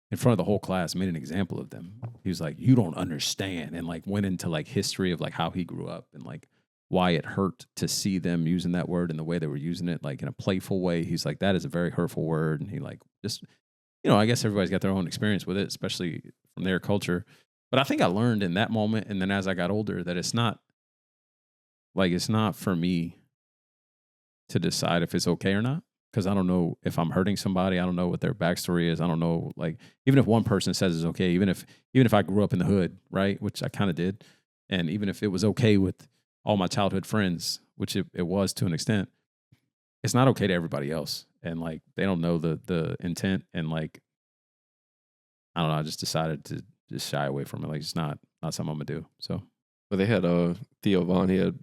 in front of the whole class, made an example of them. He was like, you don't understand. And like went into like history of like how he grew up and like why it hurt to see them using that word and the way they were using it, like in a playful way. He's like, that is a very hurtful word. And he like just... You know, I guess everybody's got their own experience with it, especially from their culture. But I think I learned in that moment, and then as I got older, that it's not for me to decide if it's okay or not, because I don't know if I'm hurting somebody. I don't know what their backstory is. I don't know, like, even if one person says it's okay, even if I grew up in the hood, right, which I kind of did, and even if it was okay with all my childhood friends, which it was to an extent, it's not okay to everybody else. And like, they don't know the intent. And like, I don't know. I just decided to just shy away from it. Like, it's not something I'm gonna do. So, but they had Theo Vaughn. He had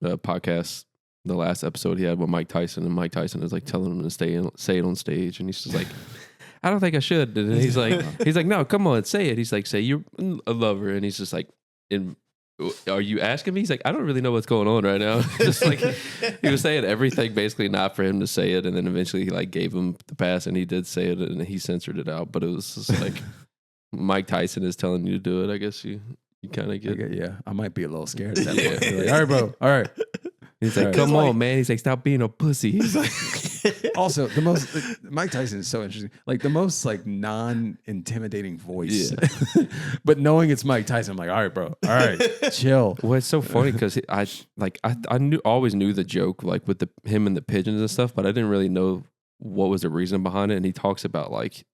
a podcast. The last episode he had with Mike Tyson, and Mike Tyson is like telling him to say it on stage, and he's just like, I don't think I should. And he's like, no, come on, say it. He's like, say you're a lover, and he's just like, are you asking me? He's like, I don't really know what's going on right now. Just like he was saying everything basically not for him to say it, and then eventually he like gave him the pass, and he did say it, and he censored it out. But it was just like Mike Tyson is telling you to do it. I guess you You kind of get. Yeah, I might be a little scared at that point. Like, all right, bro. All right. He's like, come on, man. He's like, stop being a pussy. He's like, also, the most Mike Tyson is so interesting. Like the most like non-intimidating voice, but knowing it's Mike Tyson, I'm like, all right, bro, all right, chill. Well, it's so funny because I always knew the joke like with him and the pigeons and stuff, but I didn't really know what was the reason behind it. And he talks about like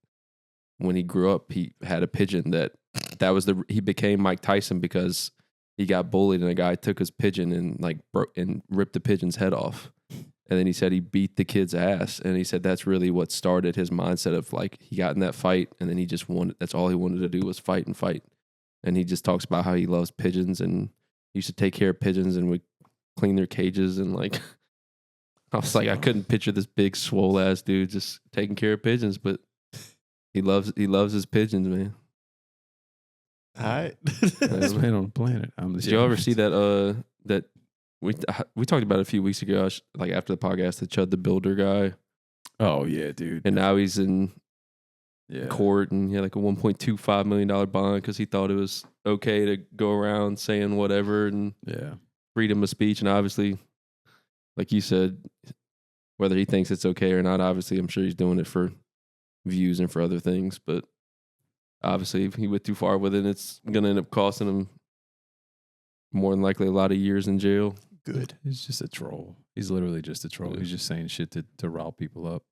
when he grew up, he had a pigeon that was he became Mike Tyson because he got bullied and a guy took his pigeon and like and ripped the pigeon's head off. And then he said he beat the kid's ass. And he said that's really what started his mindset of like, he got in that fight and then he just that's all he wanted to do was fight and fight. And he just talks about how he loves pigeons and he used to take care of pigeons and would clean their cages. And like, I was like, I couldn't picture this big swole ass dude just taking care of pigeons, but he loves his pigeons, man. All right. Best man on the planet. Did you ever see that, that we talked about it a few weeks ago, like after the podcast, the Chud the Builder guy. Oh yeah, dude. And now he's in court and he had like a $1.25 million bond because he thought it was okay to go around saying whatever and freedom of speech. And obviously, like you said, whether he thinks it's okay or not, obviously I'm sure he's doing it for views and for other things. But obviously if he went too far with it, it's going to end up costing him more than likely a lot of years in jail. Good. He's just a troll. He's literally just a troll. He's just saying shit to rile people up.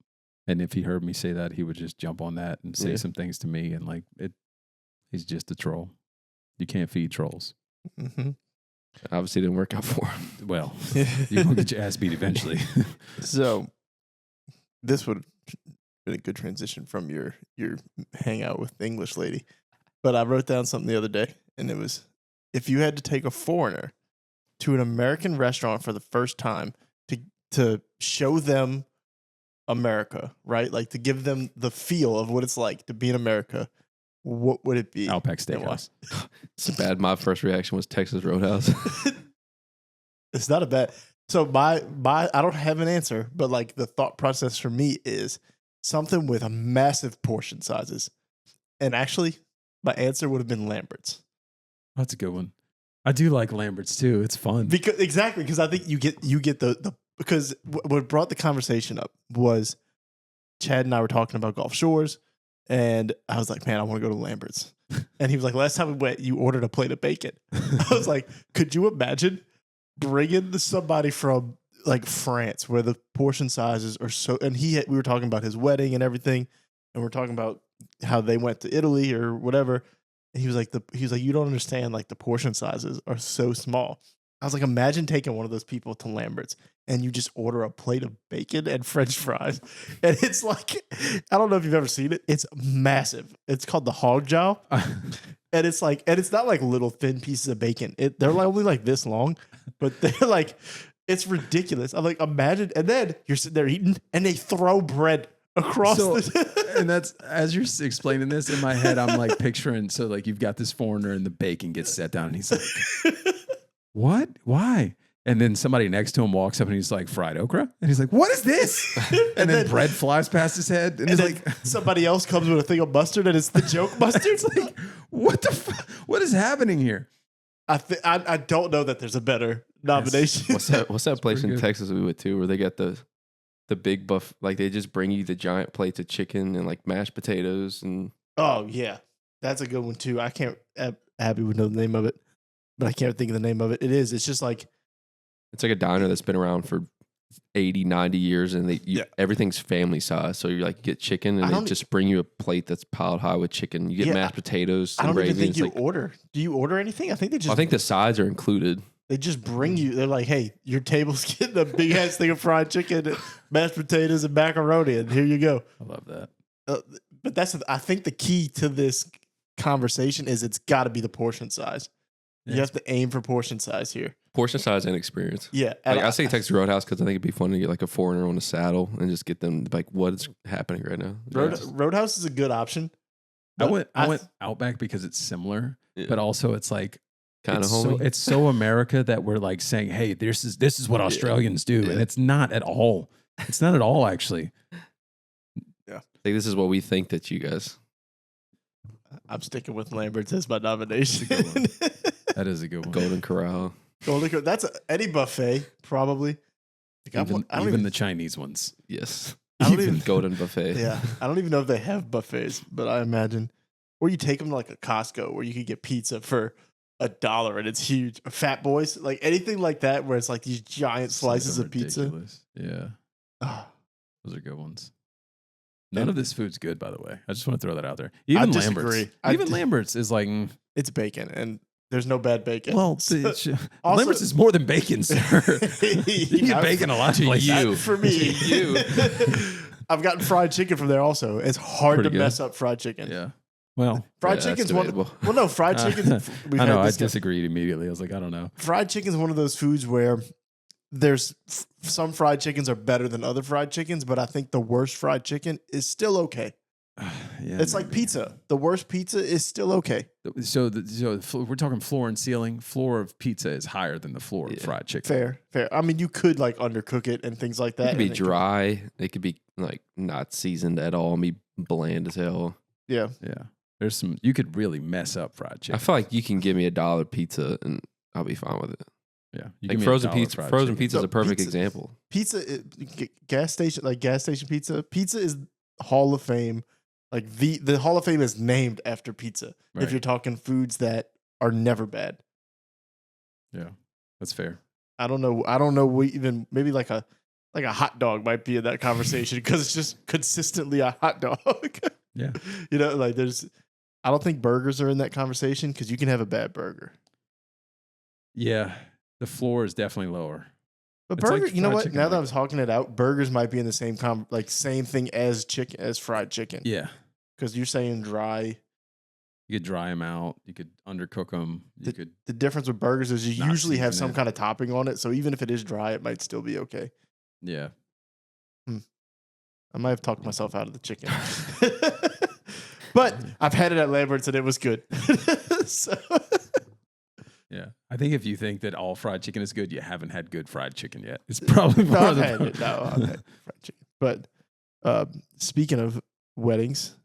And if he heard me say that, he would just jump on that and say some things to me. And like he's just a troll. You can't feed trolls. Mm-hmm. Obviously didn't work out for him. Well, you're going to get your ass beat eventually. So this would have been a good transition from your hangout with the English lady. But I wrote down something the other day and it was, if you had to take a foreigner to an American restaurant for the first time to show them America, right? Like to give them the feel of what it's like to be in America, what would it be? Outback Steakhouse. It's bad. My first reaction was Texas Roadhouse. It's not a bad. So my I don't have an answer, but like the thought process for me is something with a massive portion sizes. And actually, my answer would have been Lambert's. That's a good one. I do like Lambert's too. It's fun. Because I think you get the because what brought the conversation up was Chad and I were talking about Gulf Shores, and I was like, man, I want to go to Lambert's. And he was like, last time we went, you ordered a plate of bacon. I was like, could you imagine bringing somebody from like France where the portion sizes are so, and we were talking about his wedding and everything, and we're talking about how they went to Italy or whatever. And he was like, you don't understand, like the portion sizes are so small. I was like, imagine taking one of those people to Lambert's and you just order a plate of bacon and French fries. And it's like, I don't know if you've ever seen it. It's massive. It's called the hog jowl. And it's like, and it's not like little thin pieces of bacon. They're like only like this long, but they're like, it's ridiculous. I'm like, imagine, and then you're sitting there eating and they throw bread across and that's, as you're explaining this in my head, I'm like picturing, so like you've got this foreigner and the bacon gets set down and he's like, what? Why? And then somebody next to him walks up and he's like, fried okra? And he's like, what is this? And then bread flies past his head. And he's like, somebody else comes with a thing of mustard and it's the joke mustard. It's like, what is happening here? I don't know that there's a better nomination. What's that place in Texas we went to where they got the big buff, like they just bring you the giant plates of chicken and like mashed potatoes and. Oh yeah, that's a good one too. I can't. Abby would know the name of it, but I can't think of the name of it. It's just like. It's like a diner that's been around for 80, 90 years and everything's family size. So you're like, you get chicken and they just bring you a plate that's piled high with chicken. You get mashed potatoes. I don't gravy, even think you order. Do you order anything? I think the sides are included. They just bring you. They're like, hey, your table's getting a big ass thing of fried chicken, mashed potatoes, and macaroni, and here you go. I love that. But I think the key to this conversation is it's got to be the portion size. You have to aim for portion size here. Portion size and experience. Yeah. Like, I say Texas Roadhouse because I think it'd be fun to get like a foreigner on a saddle and just get them like, what is happening right now? Roadhouse is a good option. I went Outback because it's similar, but also it's like kind of homey. It's so America that we're like saying, hey, this is what Australians do, and it's not at all. It's not at all actually. Yeah, like this is what we think that you guys. I'm sticking with Lambert's as my nomination. That is a good one. Golden Corral. That's any buffet, probably. Like, even the Chinese ones. Yes. Even Golden Buffet. Yeah. I don't even know if they have buffets, but I imagine. Or you take them to like a Costco where you could get pizza for $1 and it's huge. Or Fat Boys, like anything like that where it's like these giant slices of pizza. Yeah. Those are good ones. None of this food's good, by the way. I just want to throw that out there. Even Lambert's. Lambert's is like... It's bacon, and there's no bad bacon. Well, Lambert's is more than bacon, sir. You get bacon a lot of places. For me. I've gotten fried chicken from there also. It's hard to mess up fried chicken. Yeah. Well, fried chicken's one. Well, no, fried chicken's. I know. I disagreed immediately. I was like, I don't know. Fried chicken's one of those foods where there's some fried chickens are better than other fried chickens, but I think the worst fried chicken is still okay. It's like pizza. The worst pizza is still okay. So we're talking floor and ceiling. Floor of pizza is higher than the floor of fried chicken. Fair. I mean, you could like undercook it and things like that. It could be dry. It could be like not seasoned at all. Be bland as hell. Yeah. There's some. You could really mess up fried chicken. I feel like you can give me $1 pizza and I'll be fine with it. Yeah, like frozen pizza. Frozen pizza is a perfect example. Pizza, gas station pizza. Pizza is Hall of Fame. Like the Hall of Fame is named after pizza. Right. If you're talking foods that are never bad. Yeah, that's fair. I don't know. Even maybe like a hot dog might be in that conversation because it's just consistently a hot dog. Yeah, like I don't think burgers are in that conversation because you can have a bad burger. Yeah. The floor is definitely lower. But burger, you know what? Now that I was talking it out, burgers might be in the same same thing as fried chicken. Yeah, because you're saying dry. You could dry them out. You could undercook them. The difference with burgers is you usually have some kind of topping on it. So even if it is dry, it might still be okay. Yeah. I might have talked myself out of the chicken, but I've had it at Lambert's and it was good. So. Yeah, I think if you think that all fried chicken is good, you haven't had good fried chicken yet. It's probably more I've had fried chicken. But speaking of weddings,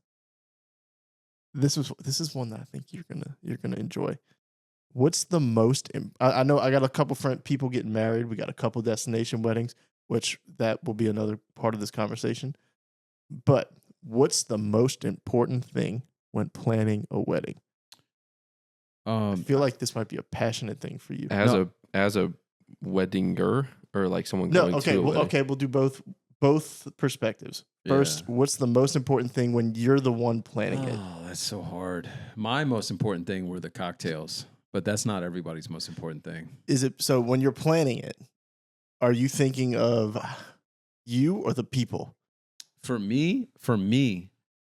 this is one that I think you're gonna enjoy. What's the most? I know I got a couple people getting married. We got a couple destination weddings, which that will be another part of this conversation. But what's the most important thing when planning a wedding? I feel like this might be a passionate thing for you. As a weddinger or like someone going to a wedding? Okay, we'll do both perspectives. First, what's the most important thing when you're the one planning it? Oh, that's so hard. My most important thing were the cocktails, but that's not everybody's most important thing. Is it so when you're planning it, are you thinking of you or the people? For me,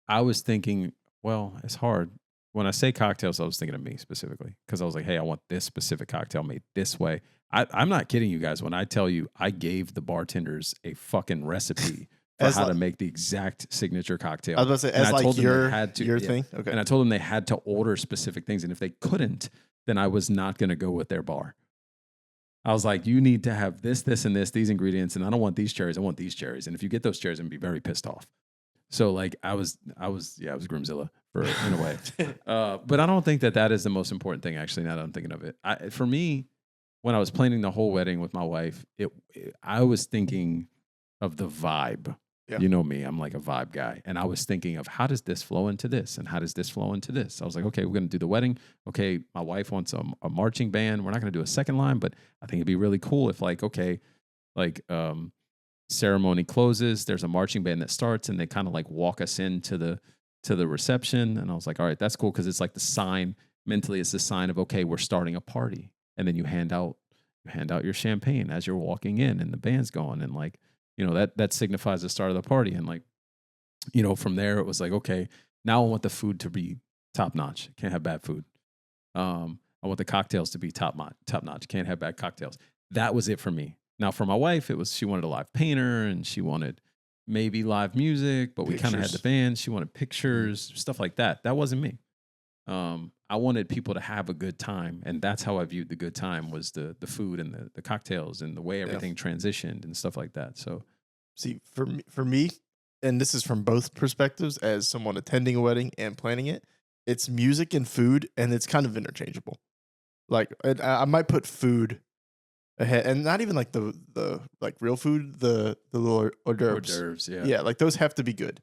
I was thinking, well, it's hard. When I say cocktails, I was thinking of me specifically because I was like, hey, I want this specific cocktail made this way. I'm not kidding you guys when I tell you I gave the bartenders a fucking recipe for how to make the exact signature cocktail. I was about to say, as like your thing? Okay. And I told them they had to order specific things. And if they couldn't, then I was not going to go with their bar. I was like, you need to have this, and this, these ingredients. And I don't want these cherries. I want these cherries. And if you get those cherries, I'm going to be very pissed off. So like I was Grimzilla in a way. But I don't think that is the most important thing, actually, now that I'm thinking of it. For me, when I was planning the whole wedding with my wife, I was thinking of the vibe. Yeah. You know me, I'm like a vibe guy. And I was thinking of how does this flow into this? And how does this flow into this? I was like, okay, we're going to do the wedding. Okay, my wife wants a marching band. We're not going to do a second line, but I think it'd be really cool if ceremony closes, there's a marching band that starts and they kind of like walk us into the reception. And I was like, all right, that's cool. Cause it's like the sign mentally, it's the sign of, okay, we're starting a party. And then you hand out your champagne as you're walking in and the band's going. And like, that signifies the start of the party. And like, from there it was like, okay, now I want the food to be top notch. Can't have bad food. I want the cocktails to be top notch. Can't have bad cocktails. That was it for me. Now, for my wife, she wanted a live painter and she wanted maybe live music, but we kind of had the band. She wanted pictures, stuff like that. That wasn't me. I wanted people to have a good time. And that's how I viewed the good time was the food and the cocktails and the way everything transitioned and stuff like that. So, see, for me, and this is from both perspectives as someone attending a wedding and planning it, it's music and food, and it's kind of interchangeable. Like I might put food ahead, and not even like the like real food, the little hors d'oeuvres. Yeah, like those have to be good.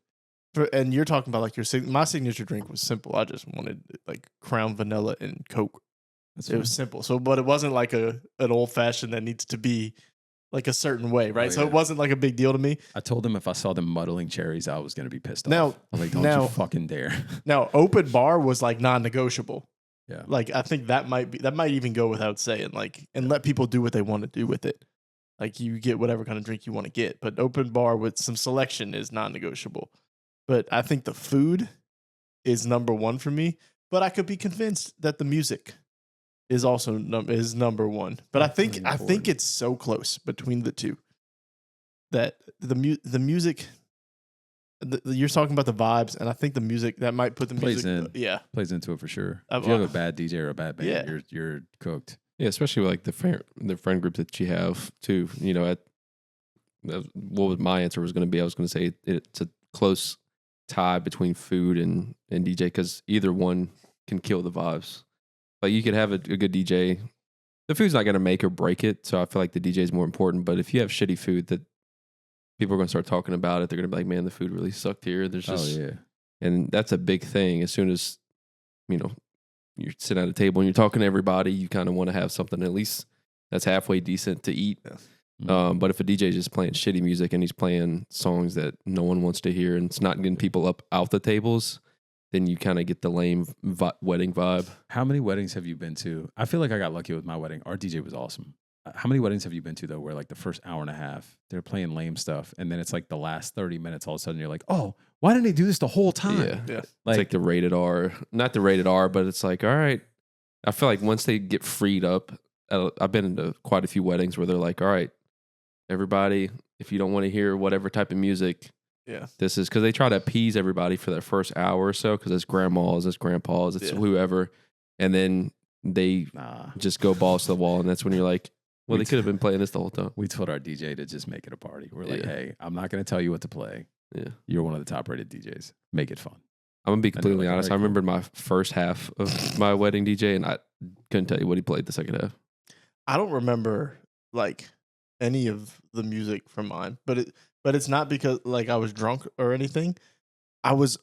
And you're talking about like my signature drink was simple. I just wanted like Crown Vanilla and Coke. It was simple. So, but it wasn't like an old fashioned that needs to be like a certain way, right? So it wasn't like a big deal to me. I told them if I saw them muddling cherries, I was going to be pissed off. I'm like, don't you fucking dare. Now, open bar was like non-negotiable. Yeah. Like I think that might even go without saying, like, and let people do what they want to do with it. Like you get whatever kind of drink you want to get, but open bar with some selection is non-negotiable. But I think the food is number one for me, but I could be convinced that the music is also number one. But I think it's so close between the two that the music you're talking about the vibes, and I think the music that might put the plays music plays into it for sure. If you have a bad DJ or a bad band, you're cooked. Yeah, especially with like the friend group that you have too. You know, what my answer was going to be, I was going to say it's a close tie between food and DJ, because either one can kill the vibes. Like you could have a good DJ. The food's not going to make or break it, so I feel like the DJ is more important. But if you have shitty food, that people are going to start talking about it. They're going to be like, man, the food really sucked here. There's just, and that's a big thing. As soon as, you know, you're sitting at a table and you're talking to everybody, you kind of want to have something at least that's halfway decent to eat. Yeah. But if a DJ is just playing shitty music and he's playing songs that no one wants to hear and it's not getting people up out the tables, then you kind of get the lame wedding vibe. How many weddings have you been to? I feel like I got lucky with my wedding. Our DJ was awesome. How many weddings have you been to, though, where like the first hour and a half, they're playing lame stuff, and then it's like the last 30 minutes, all of a sudden you're like, oh, why didn't they do this the whole time? Yeah. It's like the rated R. Not the rated R, but it's like, all right. I feel like once they get freed up, I've been into quite a few weddings where they're like, all right, everybody, if you don't want to hear whatever type of music, this is, because they try to appease everybody for that first hour or so, because it's grandmas, it's grandpas, it's whoever, and then they just go balls to the wall, and that's when you're like, well, they could have been playing this the whole time. We told our DJ to just make it a party. We're like, hey, I'm not going to tell you what to play. Yeah, you're one of the top rated DJs. Make it fun. I'm going to be completely honest. I remember my first half of my wedding DJ, and I couldn't tell you what he played the second half. I don't remember like any of the music from mine, but it's not because like I was drunk or anything. I felt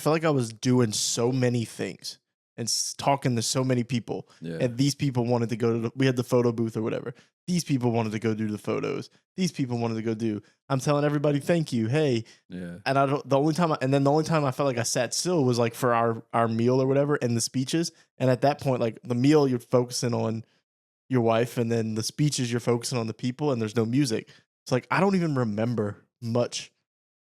like I was doing so many things and talking to so many people, and these people wanted to go to we had the photo booth or whatever. These people wanted to go do the photos. These people wanted to go do. I'm telling everybody, thank you, hey. Yeah. And the only time I felt like I sat still was like for our meal or whatever, and the speeches. And at that point, like the meal, you're focusing on your wife, and then the speeches, you're focusing on the people, and there's no music. It's like I don't even remember much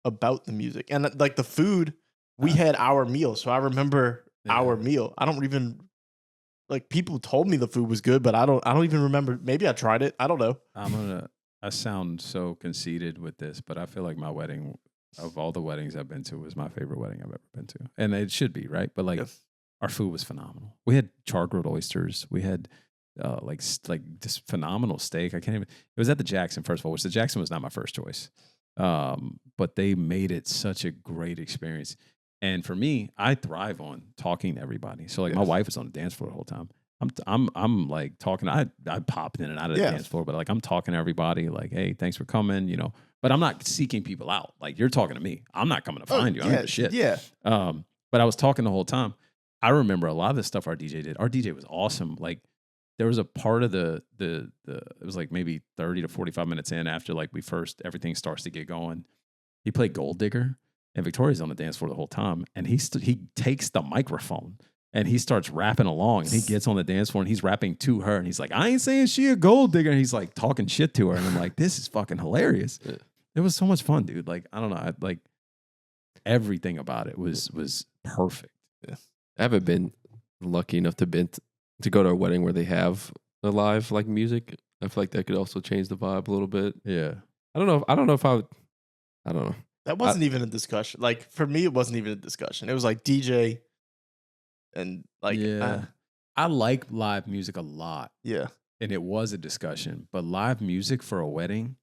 about the music, and like the food, we had our meal, so I remember our meal. I don't even like people told me the food was good, but I don't even remember. Maybe I tried it. I don't know. I sound so conceited with this, but I feel like my wedding, of all the weddings I've been to, was my favorite wedding I've ever been to, and it should be, right? But like our food was phenomenal. We had char-grilled oysters. We had like this phenomenal steak. I can't even. It was at the Jackson, first of all, which the Jackson was not my first choice, but they made it such a great experience. And for me, I thrive on talking to everybody. So like my wife is on the dance floor the whole time. I'm like talking. I pop in and out of the dance floor, but like I'm talking to everybody. Like, hey, thanks for coming. You know, but I'm not seeking people out. Like you're talking to me. I'm not coming to find you. I don't give a shit. Yeah. But I was talking the whole time. I remember a lot of the stuff our DJ did. Our DJ was awesome. Like there was a part of the it was like maybe 30 to 45 minutes in after like everything starts to get going. He played Gold Digger. And Victoria's on the dance floor the whole time. And he takes the microphone and he starts rapping along. And he gets on the dance floor and he's rapping to her. And he's like, I ain't saying she a gold digger. And he's like talking shit to her. And I'm like, this is fucking hilarious. It was so much fun, dude. Like, I don't know. Like everything about it was perfect. Yeah. I haven't been lucky enough to go to a wedding where they have a live like music. I feel like that could also change the vibe a little bit. Yeah. I don't know if I would. I don't know. That wasn't even a discussion. Like for me, it wasn't even a discussion. It was like DJ and like I like live music a lot. Yeah. And it was a discussion. But live music for a wedding,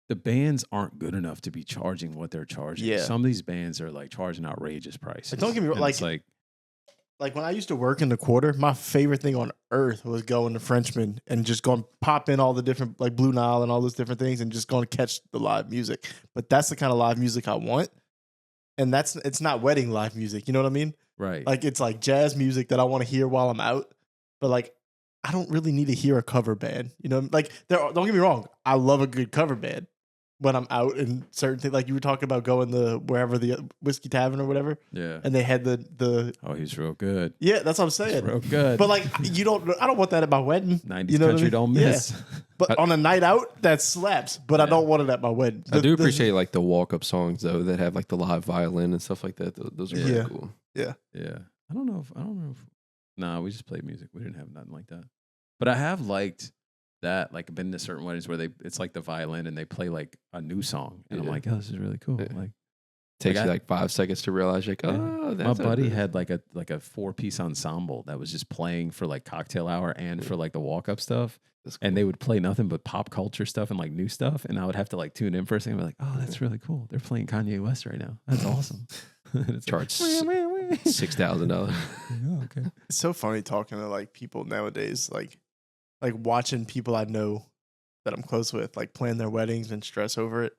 the bands aren't good enough to be charging what they're charging. Yeah. Some of these bands are like charging outrageous prices. But don't get me wrong, like like when I used to work in the quarter, my favorite thing on earth was going to Frenchman and just going pop in all the different like Blue Nile and all those different things and just going to catch the live music. But that's the kind of live music I want. And it's not wedding live music. You know what I mean? Right. Like it's like jazz music that I want to hear while I'm out. But like, I don't really need to hear a cover band. You know, like don't get me wrong. I love a good cover band when I'm out and certain things. Like you were talking about going to wherever the whiskey tavern or whatever. Yeah. And they had the Oh, he's real good. Yeah, that's what I'm saying. He's real good. But like I don't want that at my wedding. 90s you know country what I mean? don't miss. Yeah. But on a night out, that slaps. But I don't want it at my wedding. I do appreciate like the walk up songs though that have like the live violin and stuff like that. Those are really cool. Yeah. Yeah. I don't know if nah, we just played music. We didn't have nothing like that. But I have liked that, like been to certain weddings where it's like the violin and they play like a new song. And I'm like, oh, this is really cool. Yeah. Like takes you like 5 seconds to realize like, oh, that's my buddy had like a 4-piece ensemble that was just playing for like cocktail hour and for like the walk up stuff. Cool. And they would play nothing but pop culture stuff and like new stuff. And I would have to like tune in for a second and be like, oh, that's really cool. They're playing Kanye West right now. That's awesome. It's charge $6,000. Oh, okay. It's so funny talking to like people nowadays, like watching people I know that I'm close with, like plan their weddings and stress over it.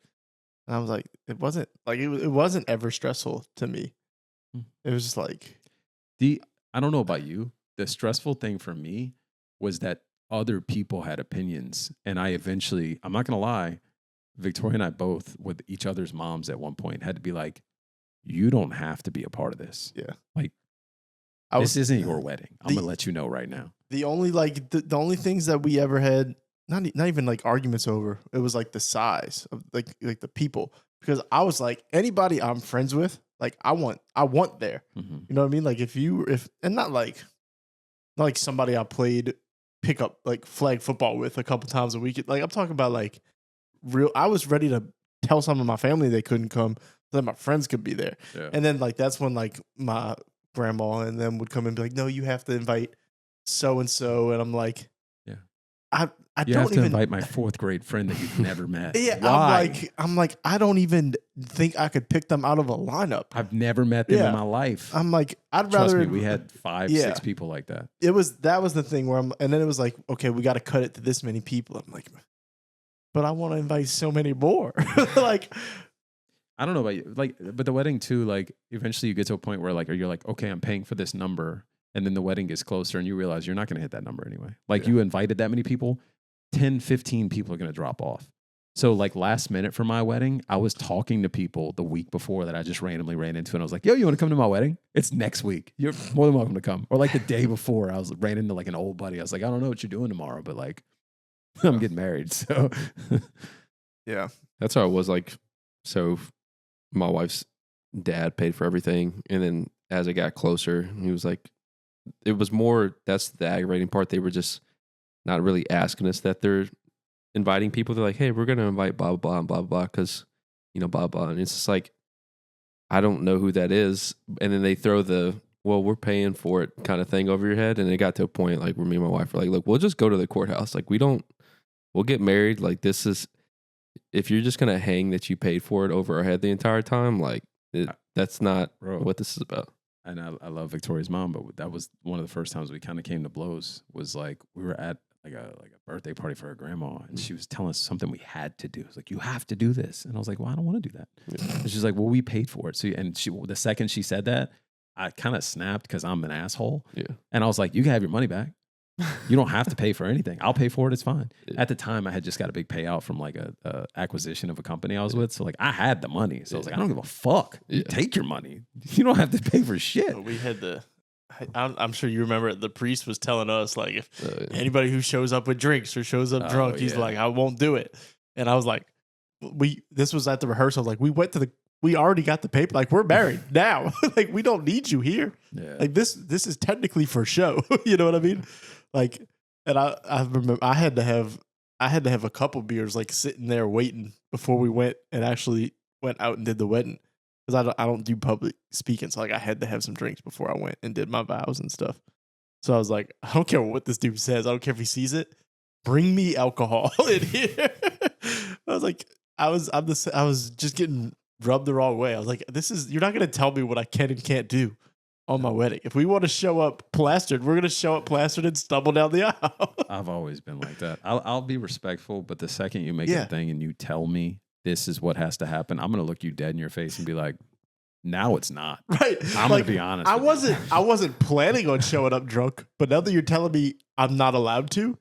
And I was like, it wasn't ever stressful to me. It was just like I don't know about you. The stressful thing for me was that other people had opinions. And I eventually, I'm not going to lie, Victoria and I both, with each other's moms at one point, had to be like, you don't have to be a part of this. Yeah. Like, this isn't your wedding. I'm going to let you know right now. The only the only things that we ever had, not even like arguments over, it was like the size of like the people. Because I was like, anybody I'm friends with, like I want there. Mm-hmm. You know what I mean? Like and not like somebody I played pickup like flag football with a couple times a week. Like I'm talking about like real. I was ready to tell some of my family they couldn't come so that my friends could be there. Yeah. And then like that's when like my grandma and them would come and be like, no, you have to invite so and so. And I'm like, yeah, I you don't have to even invite my 4th grade friend that you've never met. Yeah, why? I'm like, I don't even think I could pick them out of a lineup. I've never met them in my life. I'm like, I'd Trust rather. me, we had 5-6 people like that. That was the thing where and then it was like, okay, we got to cut it to this many people. I'm like, but I want to invite so many more. Like, I don't know about you, like, but the wedding too, like, eventually you get to a point where like, you're like, okay, I'm paying for this number. And then the wedding gets closer and you realize you're not going to hit that number anyway. Like you invited that many people, 10, 15 people are going to drop off. So like last minute for my wedding, I was talking to people the week before that I just randomly ran into and I was like, yo, you want to come to my wedding? It's next week. You're more than welcome to come. Or like the day before I ran into like an old buddy. I was like, I don't know what you're doing tomorrow, but like I'm getting married. So yeah, that's how it was. Like, so my wife's dad paid for everything. And then as it got closer, he was like, it was more, that's the aggravating part. They were just not really asking us that they're inviting people. They're like, hey, we're going to invite blah, blah, and blah, blah, because, you know, blah, blah. And it's just like, I don't know who that is. And then they throw well, we're paying for it kind of thing over your head. And it got to a point like where me and my wife were like, look, we'll just go to the courthouse. Like, we'll get married. Like, this is, if you're just going to hang that you paid for it over our head the entire time, like, that's not what this is about. And I love Victoria's mom, but that was one of the first times we kind of came to blows. Was like we were at like a birthday party for her grandma, and she was telling us something we had to do. It's like, you have to do this, and I was like, well, I don't want to do that. Yeah. And she's like, well, we paid for it. So the second she said that, I kind of snapped because I'm an asshole. Yeah. And I was like, you can have your money back. You don't have to pay for anything. I'll pay for it. It's fine. Yeah. At the time, I had just got a big payout from like a acquisition of a company I was with. So like I had the money. So I was like, I don't give a fuck. You take your money. You don't have to pay for shit. We had I'm sure you remember it. The priest was telling us like, if anybody who shows up with drinks or shows up drunk, he's like, I won't do it. And I was like, this was at the rehearsal. Like we already got the paper. Like, we're married now. Like, we don't need you here. Yeah. Like this is technically for show. You know what I mean? Like, and I remember I had to have a couple beers like sitting there waiting before we went and actually went out and did the wedding, because I don't do public speaking. So like I had to have some drinks before I went and did my vows and stuff. So I was like, I don't care what this dude says. I don't care if he sees it. Bring me alcohol in here. I was like, I was just getting rubbed the wrong way. I was like, you're not gonna tell me what I can and can't do on my wedding. If we want to show up plastered, we're going to show up plastered and stumble down the aisle. I've always been like that. I'll be respectful, but the second you make it a thing and you tell me this is what has to happen, I'm going to look you dead in your face and be like, now it's not. Right. I'm going to be honest. I wasn't planning on showing up drunk, but now that you're telling me I'm not allowed to,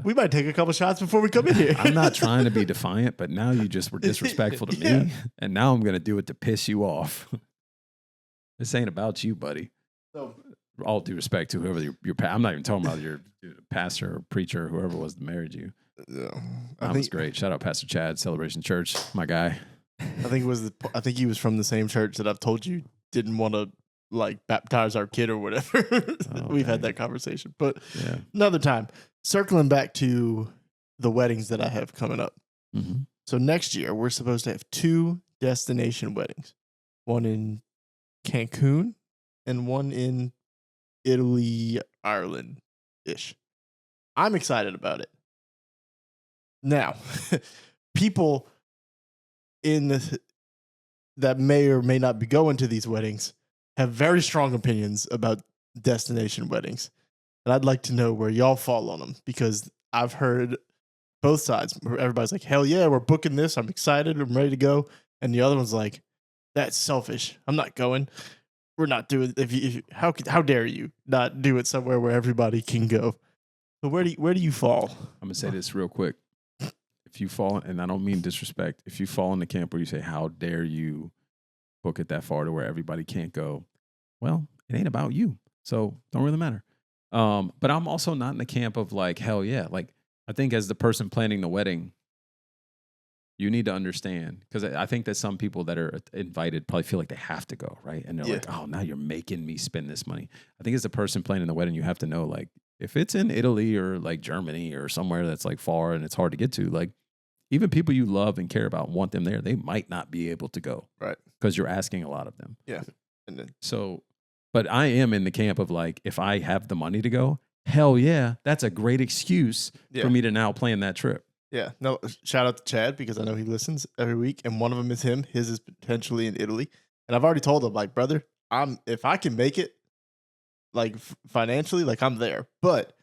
we might take a couple shots before we come in here. I'm not trying to be defiant, but now you just were disrespectful to me, and now I'm going to do it to piss you off. This ain't about you, buddy. So, all due respect to whoever your I'm not even talking about your pastor or preacher or whoever it was that married you. That was great. Shout out Pastor Chad, Celebration Church, my guy. I think he was from the same church that I've told you didn't want to like baptize our kid or whatever. We've had that conversation, but another time. Circling back to the weddings that I have coming up. Mm-hmm. So next year we're supposed to have 2 destination weddings, one in Cancun and one in Italy, Ireland-ish. I'm excited about it. Now, people that may or may not be going to these weddings have very strong opinions about destination weddings. And I'd like to know where y'all fall on them, because I've heard both sides. Everybody's like, hell yeah, we're booking this. I'm excited. I'm ready to go. And the other one's like, that's selfish. I'm not going. We're not doing it. How dare you not do it somewhere where everybody can go? So where do you fall? I'm going to say this real quick. If you fall, and I don't mean disrespect, if you fall in the camp where you say, how dare you book it that far to where everybody can't go, well, it ain't about you. So don't really matter. But I'm also not in the camp of like, hell yeah. Like, I think as the person planning the wedding, you need to understand, because I think that some people that are invited probably feel like they have to go, right? And they're like, oh, now you're making me spend this money. I think as the person planning the wedding, you have to know, like, if it's in Italy or like Germany or somewhere that's like far and it's hard to get to, like, even people you love and care about and want them there, they might not be able to go. Right. Because you're asking a lot of them. Yeah. And then, but I am in the camp of like, if I have the money to go, hell yeah, that's a great excuse for me to now plan that trip. Yeah. No, shout out to Chad, because I know he listens every week, and one of them is him. His is potentially in Italy. And I've already told him, like, brother, if I can make it, like, financially, like, I'm there. But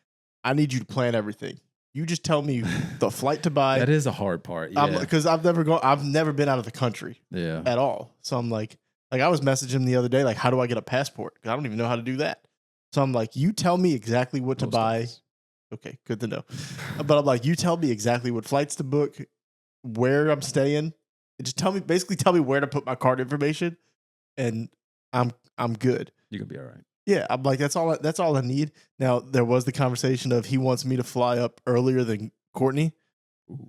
I need you to plan everything. You just tell me the flight to buy. That is a hard part. Yeah. Because I've never been out of the country at all. So I'm like I was messaging him the other day, like, how do I get a passport? Because I don't even know how to do that. So I'm like, you tell me exactly what to buy. Okay, good to know. But I'm like, you tell me exactly what flights to book, where I'm staying, and just tell me where to put my card information, and I'm good. You can be all right. Yeah, I'm like, that's all I need. Now, there was the conversation of he wants me to fly up earlier than Courtney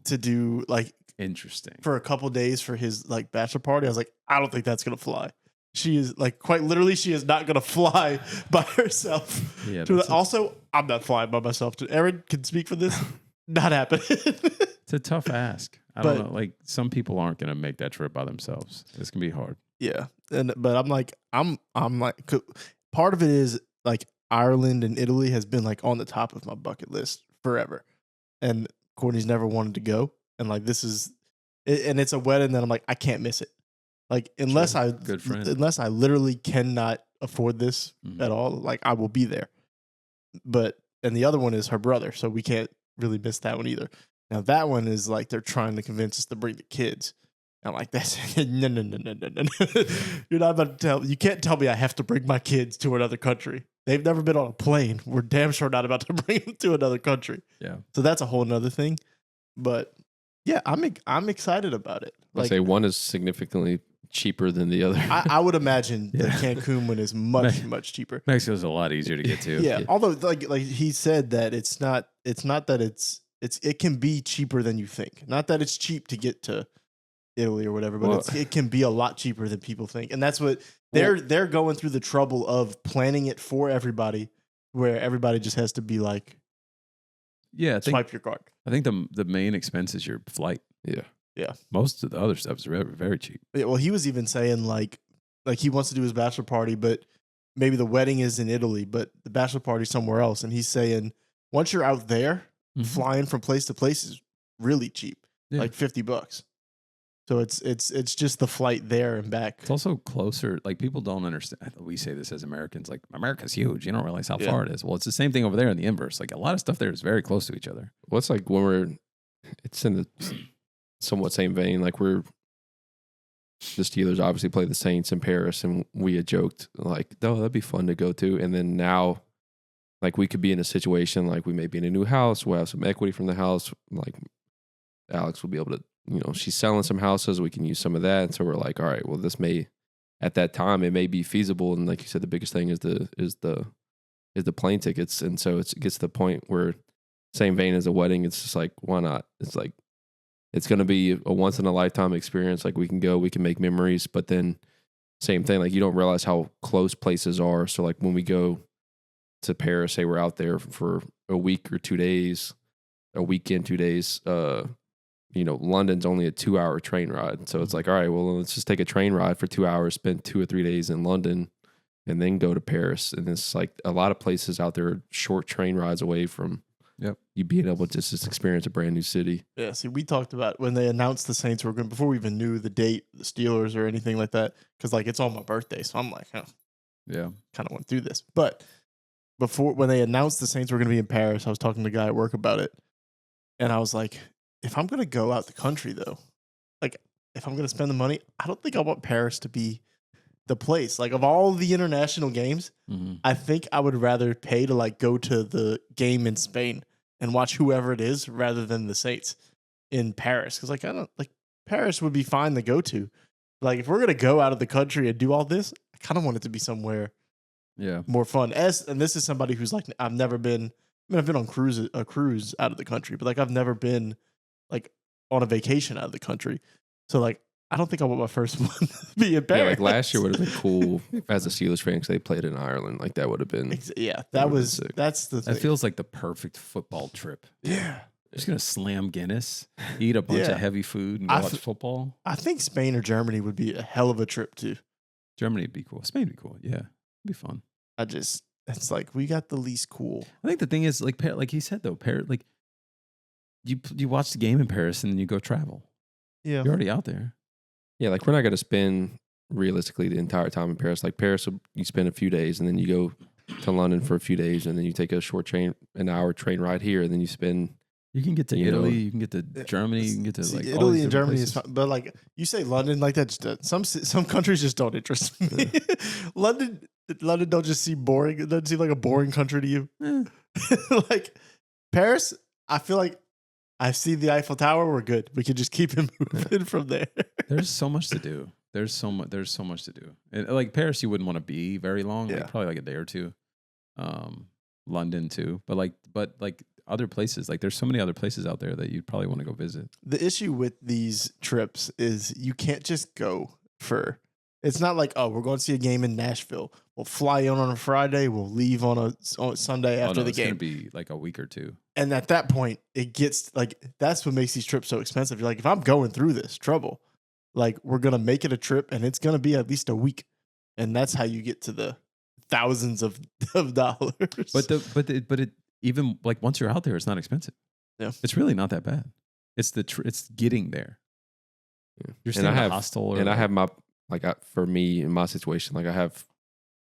to do, like, interesting, for a couple days for his, like, bachelor party. I was like, I don't think that's gonna fly. She is, like, quite literally, she is not gonna fly by herself. Yeah. Also, I'm not flying by myself. Aaron can speak for this. Not happening. It's a tough ask. I don't know. Like, some people aren't gonna make that trip by themselves. This can be hard. Yeah, but I'm like, part of it is like Ireland and Italy has been like on the top of my bucket list forever, and Courtney's never wanted to go, and like this is, and it's a wedding that I'm like, I can't miss it, like unless I literally cannot afford this at all, like I will be there. And the other one is her brother, so we can't really miss that one either. Now that one is like they're trying to convince us to bring the kids. I'm like, that's no. You're not about to tell. You can't tell me I have to bring my kids to another country. They've never been on a plane. We're damn sure not about to bring them to another country. Yeah. So that's a whole nother thing. But yeah, I'm excited about it. Like, I say one is significantly cheaper than the other. I would imagine the Cancun one is much cheaper. Mexico's a lot easier to get to. Yeah. Although like he said that it's not that it can be cheaper than you think. Not that it's cheap to get to Italy or whatever, but it can be a lot cheaper than people think, and that's what they're going through the trouble of planning it for everybody, where everybody just has to be like, swipe your card. I think the main expense is your flight. Yeah. Most of the other stuff is very, very cheap. Yeah. Well, he was even saying like he wants to do his bachelor party, but maybe the wedding is in Italy, but the bachelor party somewhere else, and he's saying once you're out there, flying from place to place is really cheap, like $50. So it's just the flight there and back. It's also closer. Like people don't understand. We say this as Americans, like America's huge. You don't realize how far it is. Well, it's the same thing over there in the inverse. Like a lot of stuff there is very close to each other. Well, it's like when it's in the somewhat same vein. Like the Steelers obviously play the Saints in Paris, and we had joked like, "Oh, that'd be fun to go to." And then now, like we could be in a situation like we may be in a new house. We'll have some equity from the house. Like Alex will be able to. She's selling some houses. We can use some of that. And so we're like, all right, well, this may, at that time, it may be feasible. And like you said, the biggest thing is the plane tickets. And so it gets to the point where, same vein as a wedding, it's just like, why not? It's like, it's going to be a once in a lifetime experience. Like we can go, we can make memories, but then same thing. Like you don't realize how close places are. So like when we go to Paris, say we're out there for a week or 2 days, a weekend, 2 days, London's only a 2-hour train ride. So it's like, all right, well, let's just take a train ride for 2 hours, spend 2 or 3 days in London, and then go to Paris. And it's like a lot of places out there are short train rides away from you being able to just experience a brand new city. Yeah, see, we talked about when they announced the Saints were going, before we even knew the date, the Steelers or anything like that, because like it's on my birthday. So I'm like, kind of went through this. But when they announced the Saints were going to be in Paris, I was talking to the guy at work about it. And I was like, if I'm going to go out the country, though, like if I'm going to spend the money, I don't think I want Paris to be the place. Like of all the international games, I think I would rather pay to like go to the game in Spain and watch whoever it is rather than the Saints in Paris. Because like Paris would be fine to go to. Like if we're going to go out of the country and do all this, I kind of want it to be somewhere more fun. And this is somebody who's like, I've been on a cruise out of the country, but like I've never been like on a vacation out of the country. So like, I don't think I want my first one to be in Paris. Yeah, like last year would have been cool as a Steelers fan because they played in Ireland. Like that would have been. That's the thing. It feels like the perfect football trip. Yeah. Just going to slam Guinness, eat a bunch of heavy food and go watch football. I think Spain or Germany would be a hell of a trip too. Germany would be cool. Spain would be cool. Yeah. It'd be fun. It's like we got the least cool. I think the thing is like he said though, Paris, like you watch the game in Paris and then you go travel. Yeah, you're already out there. Yeah, like we're not going to spend realistically the entire time in Paris. Like Paris, you spend a few days and then you go to London for a few days and then you take a short an hour train ride here and then you spend. You can get to Italy, you can get to Germany, you can get to like Italy and Germany is fun, but like you say London like that. Just some countries just don't interest me. London don't just seem boring. It doesn't seem like a boring country to you. Like Paris, I feel like I see the Eiffel Tower. We're good. We can just keep it moving from there. There's so much to do. There's so much to do. And like Paris, you wouldn't want to be very long. Like probably like a day or two. London too, but like other places, like there's so many other places out there that you'd probably want to go visit. The issue with these trips is you can't just go for. It's not like, oh, we're going to see a game in Nashville. We'll fly in on a Friday. We'll leave on a Sunday after the game. It's going to be like a week or two. And at that point, it gets like, that's what makes these trips so expensive. You're like, if I'm going through this trouble, like we're going to make it a trip and it's going to be at least a week. And that's how you get to the thousands of dollars. But it even like once you're out there, it's not expensive. Yeah. It's really not that bad. It's it's getting there. Yeah. You're staying in a hostel. I have my, for me in my situation, like I have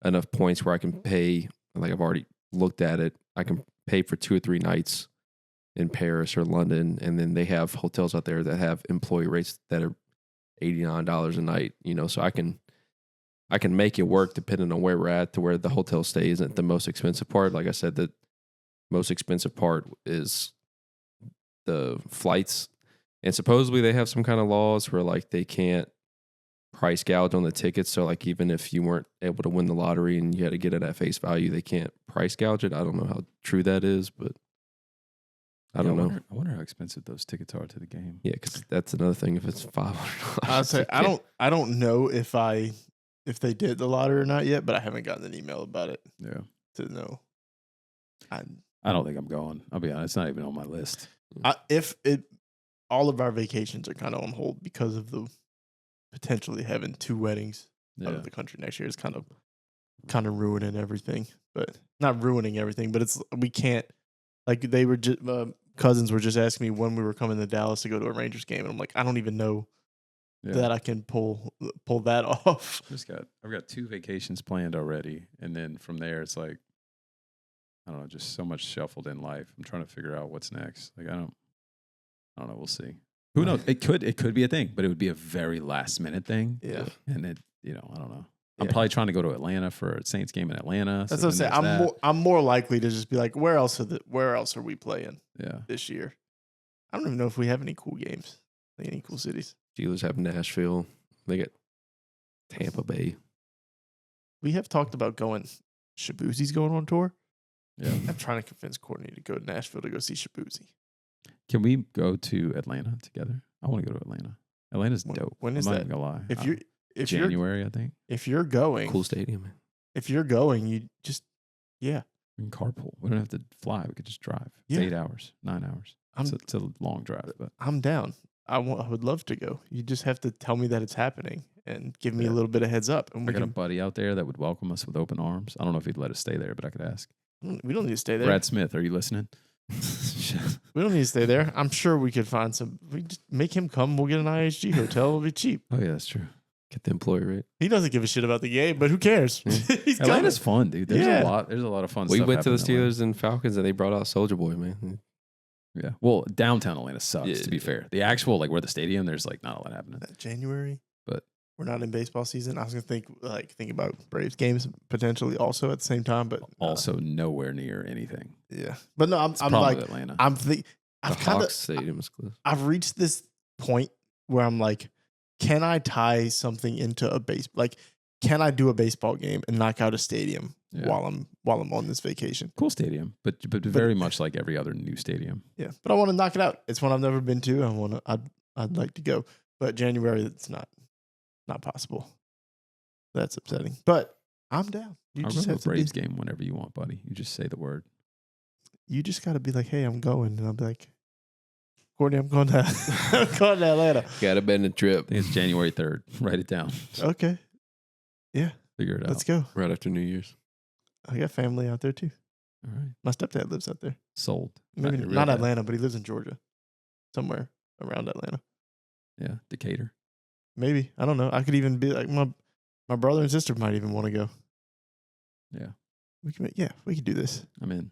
enough points where I can pay, like I've already looked at it. I can pay for 2 or 3 nights in Paris or London. And then they have hotels out there that have employee rates that are $89 a night, so I can make it work depending on where we're at to where the hotel stay isn't the most expensive part. Like I said, the most expensive part is the flights. And supposedly they have some kind of laws where like they can't price gouge on the tickets. So like even if you weren't able to win the lottery and you had to get it at face value, they can't price gouge it. I don't know how true that is, but I don't know. I wonder how expensive those tickets are to the game. Yeah, because that's another thing. If it's $500, I'd say I don't know if they did the lottery or not yet, but I haven't gotten an email about it. Yeah, to know. I don't think I'm going. I'll be honest, it's not even on my list. All of our vacations are kind of on hold because of the potentially having 2 weddings out of the country next year. It's kind of ruining everything, but not ruining everything. But we can't. Like they were just cousins were just asking me when we were coming to Dallas to go to a Rangers game, and I'm like, I don't even know that I can pull that off. I've got 2 vacations planned already, and then from there it's like, I don't know, just so much shuffled in life. I'm trying to figure out what's next. Like I don't know. We'll see. Who knows? It could be a thing, but it would be a very last minute thing. Yeah, and it, I don't know. I'm probably trying to go to Atlanta for a Saints game in Atlanta. That's what I'm saying. I'm more likely to just be like, where else are we playing? This year. I don't even know if we have any cool games, like any cool cities. Steelers have Nashville. They get Tampa Bay. We have talked about going. Shabuzi's going on tour. Yeah, I'm trying to convince Courtney to go to Nashville to go see Shabuzi. Can we go to Atlanta together? I want to go to Atlanta. Atlanta's dope. When is I'm that? not even gonna lie. If January, I think. If you're going, cool stadium, man. If you're going, you just we can carpool. We don't have to fly. We could just drive. It's 8 hours, 9 hours. It's a long drive, but I'm down. I would love to go. You just have to tell me that it's happening and give me a little bit of heads up. And I got a buddy out there that would welcome us with open arms. I don't know if he'd let us stay there, but I could ask. We don't need to stay there. Brad Smith, are you listening? We don't need to stay there. I'm sure we could find some. We just make him come. We'll get an IHG hotel. It'll be cheap. Oh yeah, that's true. Get the employee rate. He doesn't give a shit about the game, but who cares? He's Atlanta's fun, dude. There's a lot of fun. We stuff went to the happening in Steelers and Falcons, and they brought out Soldier Boy, man. Yeah. Well, downtown Atlanta sucks. To be fair, the actual where the stadium, there's like not a lot happening. January, but we're not in baseball season. I was gonna think about Braves games potentially also at the same time, but also nowhere near anything. Yeah, but no, I'm like Atlanta. I've reached this point where I'm like, can I tie something into a base? Like, can I do a baseball game and knock out a stadium while I'm on this vacation? Cool stadium, but very much like every other new stadium. Yeah, but I want to knock it out. It's one I've never been to. I'd like to go, but January it's not possible. That's upsetting. But I'm down. I'll go to a Braves game whenever you want, buddy. You just say the word. You just got to be like, hey, I'm going, and I'll be like, Courtney, I'm going to Atlanta. Got to bend the trip. I think it's January 3rd. Write it down. Okay. Yeah. Figure it out. Let's go. Right after New Year's. I got family out there too. All right. My stepdad lives out there. Sold. Maybe not Atlanta, but he lives in Georgia. Somewhere around Atlanta. Yeah. Decatur. Maybe. I don't know. I could even be like my brother and sister might even want to go. Yeah. We could do this. I'm in.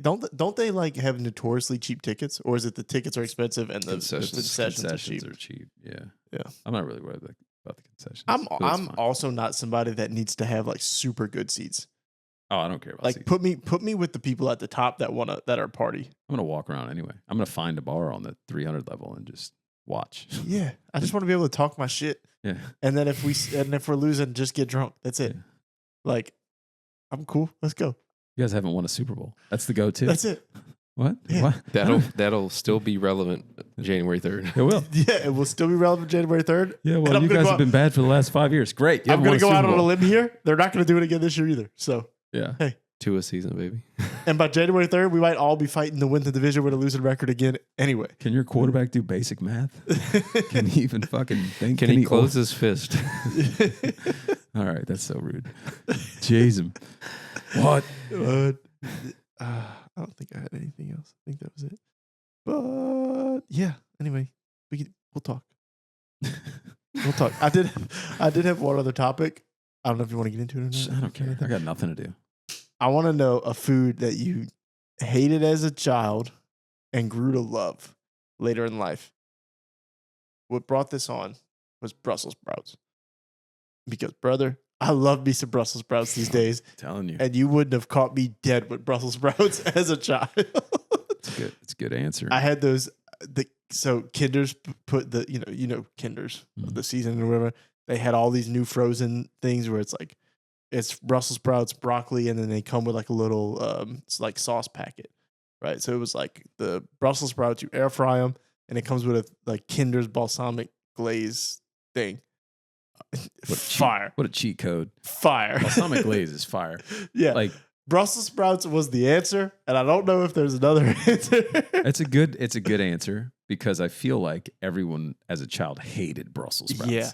Don't they like have notoriously cheap tickets, or is it the tickets are expensive and the concessions are cheap? Yeah, yeah. I'm not really worried about the concessions. I'm also not somebody that needs to have like super good seats. Oh, I don't care about like seats. put me with the people at the top that are party. I'm gonna walk around anyway. I'm gonna find a bar on the 300 level and just watch. Yeah, I just want to be able to talk my shit. Yeah, and then if we're losing, just get drunk. That's it. Yeah. Like, I'm cool. Let's go. You guys haven't won a Super Bowl. That's the go-to. That's it. What? Yeah. What? That'll still be relevant January 3rd. It will. Yeah, it will still be relevant January 3rd. Yeah, well, you guys have been bad for the last 5 years. Great. I'm going to go out on a limb here. They're not going to do it again this year either. So, yeah. Hey. 2 a season, baby. And by January 3rd, we might all be fighting to win the division with a losing record again anyway. Can your quarterback do basic math? Can he even fucking think? Can he close his fist? All right, that's so rude. Jason. What? I don't think I had anything else. I think that was it. But yeah, anyway, we'll talk. We'll talk. I did have one other topic. I don't know if you want to get into it or not. I don't care. I got nothing to do. I want to know a food that you hated as a child and grew to love later in life. What brought this on was Brussels sprouts. Because, brother, I love me some Brussels sprouts these days. I'm telling you. And you wouldn't have caught me dead with Brussels sprouts as a child. It's a good answer. I had those. So Kinder's put the Kinder's the season or whatever. They had all these new frozen things where it's like it's Brussels sprouts, broccoli, and then they come with like a little it's like sauce packet, right? So it was like the Brussels sprouts, you air fry them, and it comes with a like Kinder's balsamic glaze thing. Fire! What a cheat code! Fire! Balsamic glaze is fire. Yeah, like Brussels sprouts was the answer, and I don't know if there's another answer. It's a good answer because I feel like everyone as a child hated Brussels sprouts. Yeah.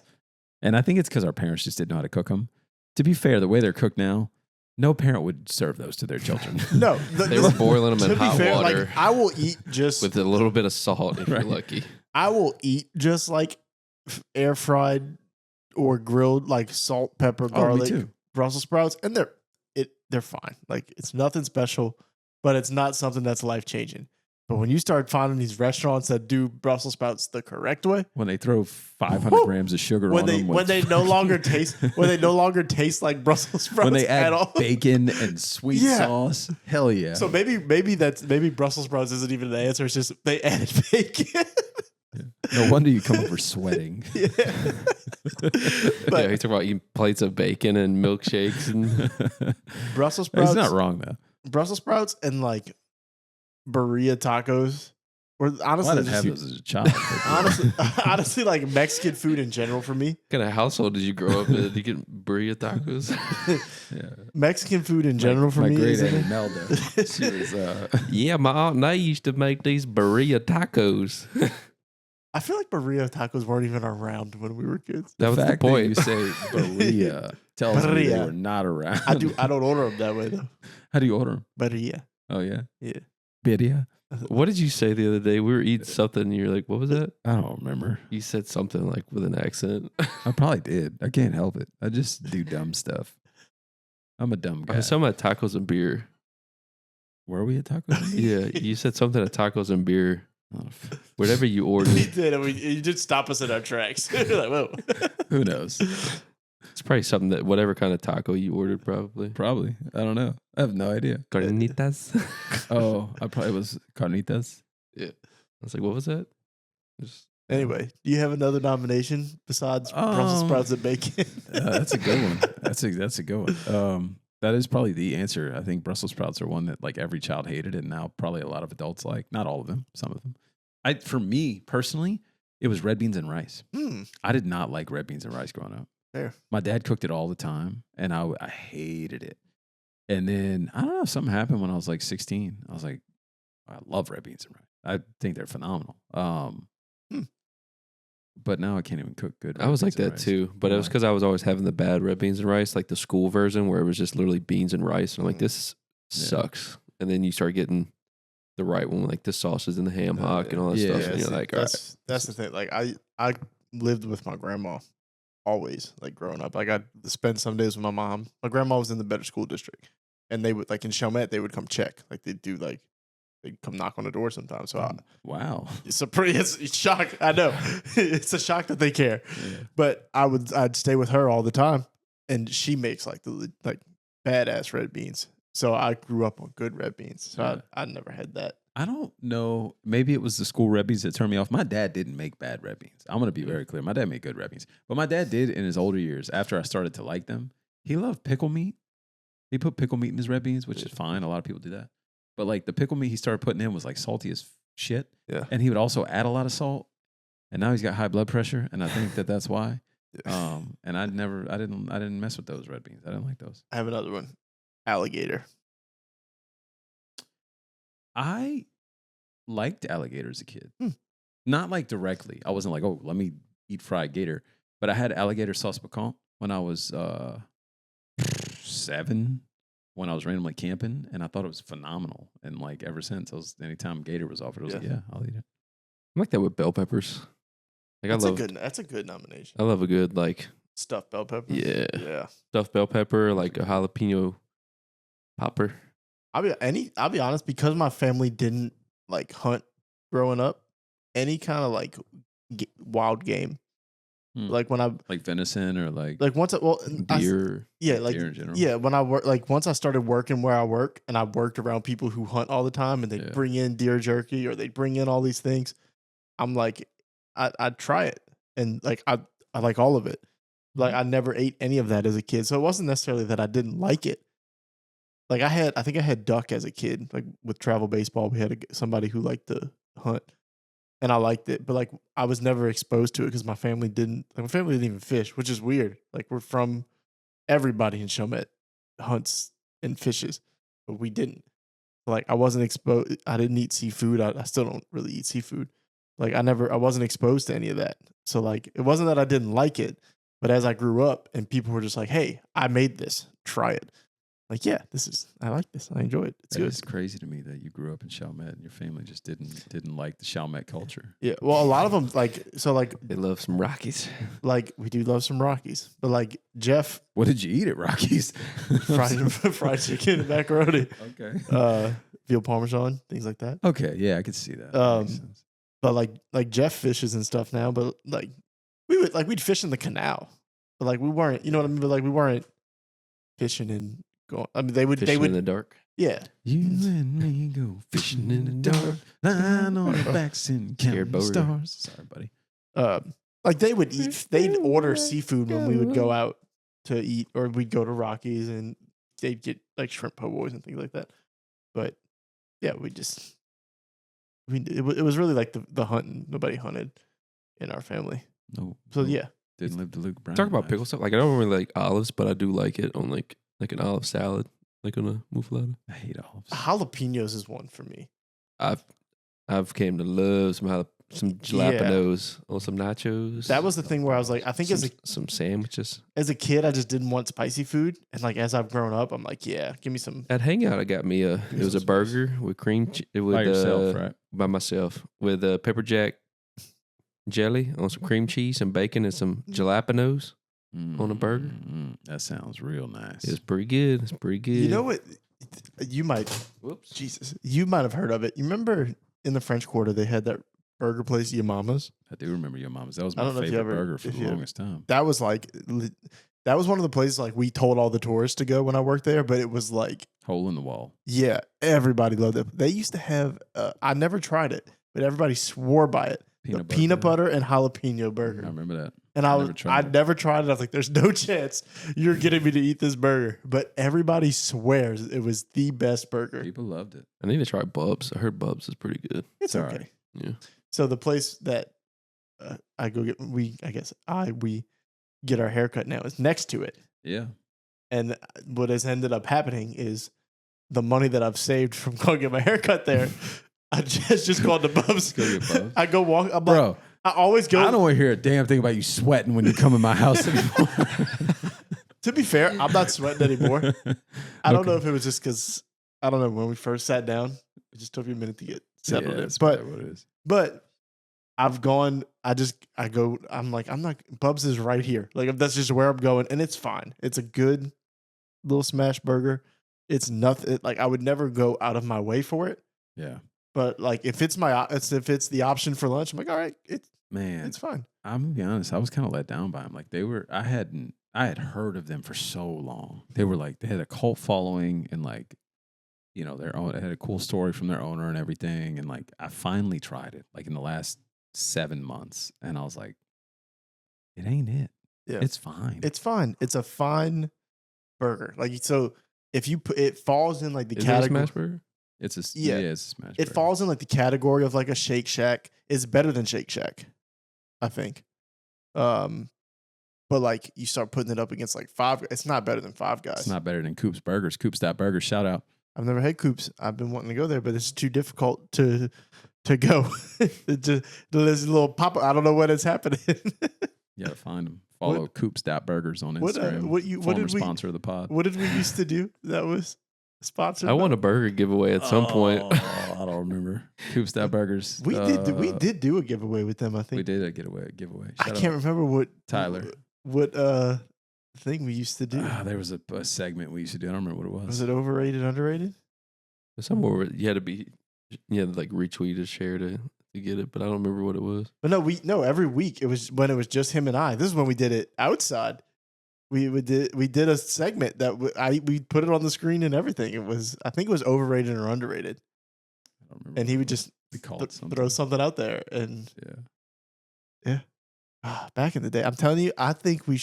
And I think it's because our parents just didn't know how to cook them. To be fair, the way they're cooked now, no parent would serve those to their children. No. They were boiling them in hot water. Like, I will eat just... with a little bit of salt if you're lucky. I will eat just like air fried or grilled like salt, pepper, garlic, Brussels sprouts, and they're fine. Like it's nothing special, but it's not something that's life changing. But when you start finding these restaurants that do Brussels sprouts the correct way, when they throw 500 grams of sugar on them, when they no longer taste like Brussels sprouts, when they add at all. bacon and sweet sauce, hell yeah. So maybe Brussels sprouts isn't even the answer. It's just they added bacon. No wonder you come over sweating. Yeah. But you talk about eating plates of bacon and milkshakes and Brussels sprouts. He's not wrong though. Brussels sprouts and like burrito tacos. Or honestly, I didn't have those as a child. honestly, like Mexican food in general for me. What kind of household did you grow up in? Did you get burrito tacos? Yeah. Mexican food in general for me. My great aunt Imelda. She was. Yeah, my aunt and I used to make these burrito tacos. I feel like burrito tacos weren't even around when we were kids. That was the point. You say burrito tells me they were not around. I don't order them that way though. How do you order them? Burrito. Oh yeah. Yeah. Birria. What did you say the other day? We were eating something and you're like, what was that? I don't remember. You said something like with an accent. I probably did. I can't help it. I just do dumb stuff. I'm a dumb guy. I was talking about tacos and beer. Were we at tacos? Yeah, you said something at tacos and beer. Whatever you ordered. He did. You did stop us in our tracks. You're like, whoa. Who knows? It's probably something that whatever kind of taco you ordered, probably. Probably. I don't know. I have no idea. Carnitas. Oh, I probably was carnitas. Yeah. I was like, what was that? Anyway, do you have another nomination besides Brussels sprouts and bacon? That's a good one. That's a good one. That is probably the answer. I think Brussels sprouts are one that like every child hated, and now probably a lot of adults like. Not all of them, some of them. For me personally, it was red beans and rice. I did not like red beans and rice growing up. Fair. My dad cooked it all the time, and I hated it. And then I don't know, something happened when I was like 16. I was like, I love red beans and rice. I think they're phenomenal. But now I can't even cook good. I was like that too, but it was because I was always having the bad red beans and rice, like the school version where it was just literally beans and rice. And I'm like, this sucks. And then you start getting the right one, like the sauces and the ham hock and all that stuff. And you're like, all right. That's the thing. Like I lived with my grandma always, like growing up. Like I'd spend some days with my mom. My grandma was in the better school district, and they would like in Chalmette, they would come check. Like they'd come knock on the door sometimes. So wow, it's a shock. I know it's a shock that they care, but I'd stay with her all the time, and she makes like the badass red beans. So I grew up on good red beans. So I never had that. I don't know. Maybe it was the school red beans that turned me off. My dad didn't make bad red beans. I'm going to be very clear. My dad made good red beans. But my dad did in his older years, after I started to like them, he loved pickle meat. He put pickle meat in his red beans, which is fine. A lot of people do that. But like the pickle meat he started putting in was like salty as shit. Yeah. And he would also add a lot of salt. And now he's got high blood pressure. And I think that's why. And I didn't mess with those red beans. I didn't like those. I have another one. Alligator. I liked alligator as a kid. Not like directly. I wasn't like, oh, let me eat fried gator. But I had alligator sauce piquant when I was 7, when I was randomly camping, and I thought it was phenomenal. And like ever since, anytime gator was offered, I was like, yeah, I'll eat it. I like that with bell peppers. Like that's a good nomination. I love a good like stuffed bell pepper. Yeah. Stuffed bell pepper, like a jalapeno popper. I'll be honest, because my family didn't like hunt growing up, any kind of like wild game. Like when I like venison or like once deer. Deer in general. Yeah, when I work, like once I started working where I work, and I worked around people who hunt all the time, and they'd bring in deer jerky or they'd bring in all these things. I'm like, I'd try it, and like I like all of it. Like I never ate any of that as a kid, so it wasn't necessarily that I didn't like it. Like I think I had duck as a kid. Like with travel baseball, we had somebody who liked to hunt, and I liked it. But like I was never exposed to it because my family didn't. Like my family didn't even fish, which is weird. Like we're from everybody in Chalmette hunts and fishes, but we didn't. Like I wasn't exposed. I didn't eat seafood. I still don't really eat seafood. Like I wasn't exposed to any of that. So like it wasn't that I didn't like it, but as I grew up and people were just like, "Hey, I made this. Try it." Like, yeah, I like this. I enjoy it. It's good. It's crazy to me that you grew up in Chalmette and your family just didn't like the Chalmette culture. Yeah. Well, a lot of them they love some Rockies. Like we do love some Rockies, but like Jeff. What did you eat at Rockies? fried chicken and macaroni. Okay. Veal parmesan, things like that. Okay. Yeah, I could see that. But like Jeff fishes and stuff now, but like we'd fish in the canal, but like we weren't, you know what I mean? But like we weren't fishing and going. I mean, they would in the dark. Yeah. You and me go fishing in the dark, lying on our backs and counting stars. Sorry, buddy. Like they'd order seafood when we would go out to eat, or we'd go to Rockies and they'd get like shrimp po' boys and things like that. But yeah, it was really like the hunting. Nobody hunted in our family. No. So yeah. Didn't live the Luke Brown. Talk about pickle stuff. Like I don't really like olives, but I do like it on like an olive salad, like on a muffaletta. I hate olives. Jalapenos is one for me. I've came to love some jalapenos on some nachos. That was the thing where I was like, I think some sandwiches. As a kid, I just didn't want spicy food, and like as I've grown up, I'm like, yeah, give me some. At Hangout, I got me it was a burger with cream with by yourself, right? By myself with pepper jack jelly on some cream cheese and bacon and some jalapenos on a burger. That sounds real nice. It's pretty good. It's pretty good. You know what? You might. Whoops. Jesus. You might have heard of it. You remember in the French Quarter they had that burger place, Your Mama's? I do remember Your Mama's. That was my favorite burger for the longest time. That was one of the places like we told all the tourists to go when I worked there, but it was like hole in the wall. Yeah, everybody loved it. They used to have. I never tried it, but everybody swore by it. Peanut butter and jalapeno burger. I remember that. And I never tried it. I was like, there's no chance you're getting me to eat this burger. But everybody swears it was the best burger. People loved it. I need to try Bubs. I heard Bubs is pretty good. It's okay. Right. Yeah. So the place that I go get, we get our haircut now is next to it. Yeah. And what has ended up happening is the money that I've saved from going get my haircut there, I just called the Bubs. I go walk. I'm Bro, like, I always go. I don't want to hear a damn thing about you sweating when you come in my house anymore. To be fair, I'm not sweating anymore. I don't know if it was just because, I don't know, when we first sat down, it just took me a minute to get settled in. But what it is. But I've gone, I'm like, Bubs is right here. Like, that's just where I'm going. And it's fine. It's a good little smash burger. It's nothing, like, I would never go out of my way for it. Yeah. But like, if it's the option for lunch, I'm like, all right, it's fine. I'm gonna be honest. I was kind of let down by them. Like I had heard of them for so long. They had a cult following, and like, you know, they had a cool story from their owner and everything. And like, I finally tried it like in the last 7 months, and I was like, it ain't it. Yeah, it's fine. It's fine. It's a fine burger. Like, so if you put it, falls in like the category. It a smash burger? It's a smash burger. It falls in like the category of like a Shake Shack. It's better than Shake Shack, I think. But like, you start putting it up against like it's not better than Five Guys. It's not better than Coop's Burgers. Coop's that burger. Shout out. I've never had Coop's. I've been wanting to go there, but it's too difficult to go. There's a little pop. I don't know what is happening. You gotta find them. Follow Coop's that Burgers on Instagram. Former sponsor of the pod. What did we used to do? That was sponsored. I won a burger giveaway at some point. I don't remember. Coop's that Burgers. We did do a giveaway with them. I think we did a giveaway. I can't remember what Tyler. What thing we used to do. There was a segment we used to do. I don't remember what it was. Was it overrated, underrated? Somewhere where you had to like retweet or share to get it, but I don't remember what it was. But no, every week it was when it was just him and I. This is when we did it outside. We did a segment that we put it on the screen and everything. I think it was overrated or underrated. I don't remember. And he would just throw something out there, and yeah. Back in the day, I'm telling you, I think we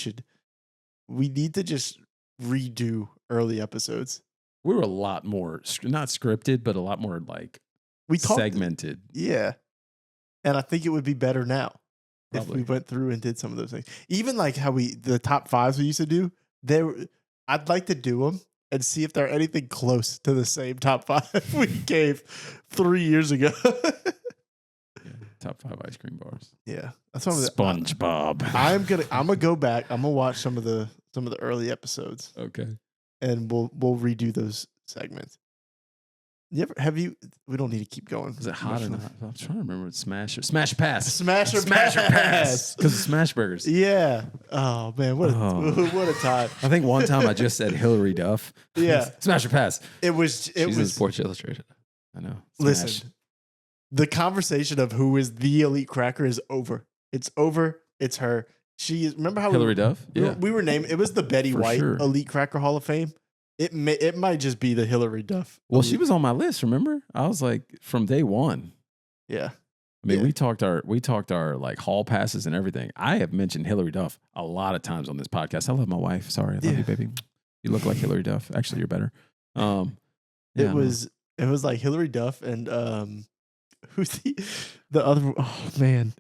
need to just redo early episodes. We were a lot more not scripted, but a lot more like segmented. Yeah, and I think it would be better now. Probably. If we went through and did some of those things. Even like how the top fives we used to do, I'd like to do them and see if they're anything close to the same top five we gave 3 years ago. Top 5 ice cream bars. Yeah. That's what SpongeBob. I'm gonna go back. I'm gonna watch some of the early episodes. Okay. and we'll redo those segments. We don't need to keep going. Is it hot or not? I'm trying to remember. Smash Pass. Smash Pass. Because of Smash Burgers. Yeah. Oh man, what a time. I think one time I just said Hillary Duff. Yeah. Smash Pass. She's in Sports Illustrated. I know. Listen, the conversation of who is the elite cracker is over. It's over. It's her. She is. Remember how Hillary Duff? Yeah. We were named. It was the Betty White Elite Cracker Hall of Fame. It might just be the Hillary Duff. Well, she was on my list. Remember, I was like from day one. Yeah. I mean, we talked our like hall passes and everything. I have mentioned Hillary Duff a lot of times on this podcast. I love my wife. Sorry, I love you, baby. You look like Hillary Duff. Actually, you're better. It was like Hillary Duff and who's the other? Oh man.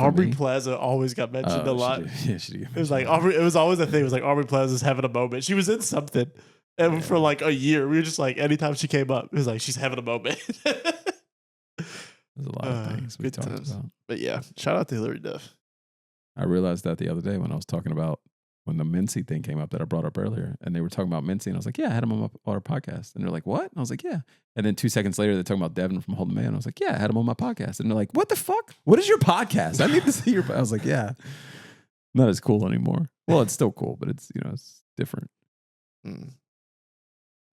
Aubrey Plaza always got mentioned a lot. She did. It was like Aubrey. It was always a thing. It was like Aubrey Plaza's having a moment. She was in something, and for like a year, we were just like, anytime she came up, it was like she's having a moment. There's a lot of things we talked about. But yeah, shout out to Hillary Duff. I realized that the other day when I was talking about when the Mintz thing came up that I brought up earlier, and they were talking about Mintz, and I was like, yeah, I had him on our podcast. And they're like, what? And I was like, yeah. And then 2 seconds later, they're talking about Devin from Hold the Man. I was like, yeah, I had him on my podcast. And they're like, what the fuck? What is your podcast? I need to see your. I was like, yeah, not as cool anymore. Well, it's still cool, but it's it's different.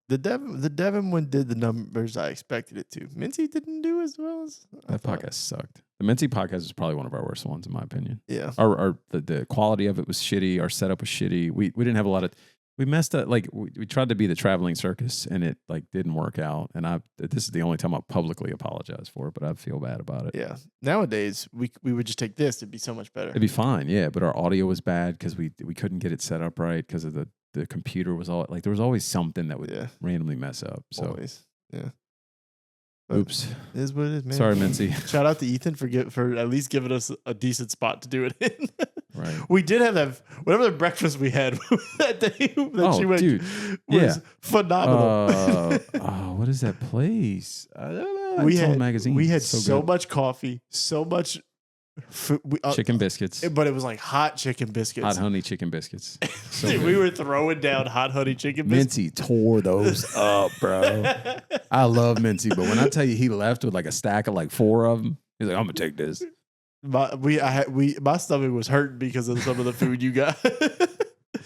The Devin one did the numbers I expected it to. Mincy didn't do as well as that podcast sucked. The Mincy podcast is probably one of our worst ones in my opinion. Yeah, the quality of it was shitty. Our setup was shitty. We didn't have a lot of. We messed up. Like we tried to be the traveling circus, and it like didn't work out. And this is the only time I publicly apologize for it, but I feel bad about it. Yeah. Nowadays we would just take this. It'd be so much better. It'd be fine. Yeah, but our audio was bad because we couldn't get it set up right because of the computer was all like there was always something that would randomly mess up. So always. Yeah. But oops. It is what it is, man. Sorry, Mincy. Shout out to Ethan for at least giving us a decent spot to do it in. Right. We did have that whatever the breakfast we had that day that she went was phenomenal. What is that place? I don't know. We had magazine. We had so much coffee, so much food, chicken biscuits. But it was like hot chicken biscuits. Hot honey chicken biscuits. So dude, we were throwing down hot honey chicken biscuits. Mincy tore those up, bro. I love Mincy, but when I tell you he left with like a stack of like 4 of them, he's like, I'm gonna take this. My stomach was hurting because of some of the food you got. It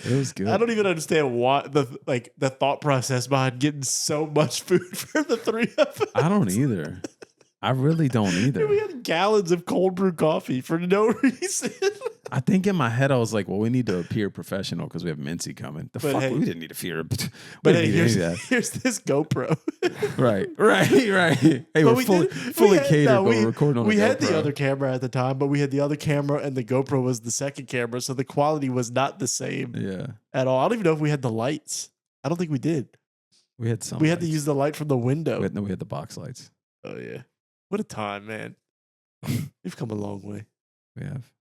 was good. I don't even understand why the thought process behind getting so much food for the 3 of us. I don't either. I really don't either. Dude, we had gallons of cold brew coffee for no reason. I think in my head I was like, well, we need to appear professional because we have Mincy coming. We didn't need to fear. But hey, here's this GoPro. Right. Hey, we're fully catered, but we're recording on We a had GoPro. the other camera at the time, but we had the other camera and the GoPro was the second camera, so the quality was not the same at all. I don't even know if we had the lights. I don't think we did. We had some. We had to use the light from the window. We had the box lights. Oh, yeah. What a time, man. We've come a long way. We have.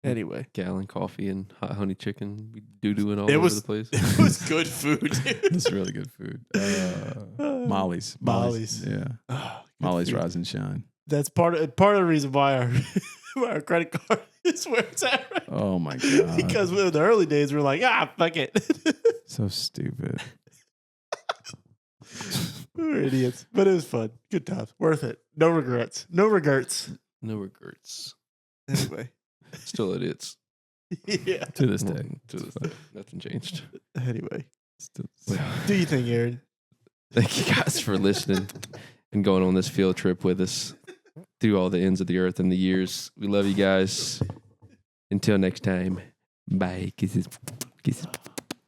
Anyway. Gallon coffee and hot honey chicken. Doo-dooing all over the place. It was good food, dude. It's really good food. Molly's. Yeah. Molly's food. Rise and Shine. That's part of the reason why our credit card is where it's at right now. Oh, my God. Because in the early days, we were like, fuck it. So stupid. We were idiots, but it was fun. Good times. Worth it. No regrets. Anyway. Still idiots. Yeah. To this day. Nothing changed. Anyway. Do you think, Aaron? Thank you guys for listening and going on this field trip with us through all the ends of the earth and the years. We love you guys. Until next time. Bye. Kisses.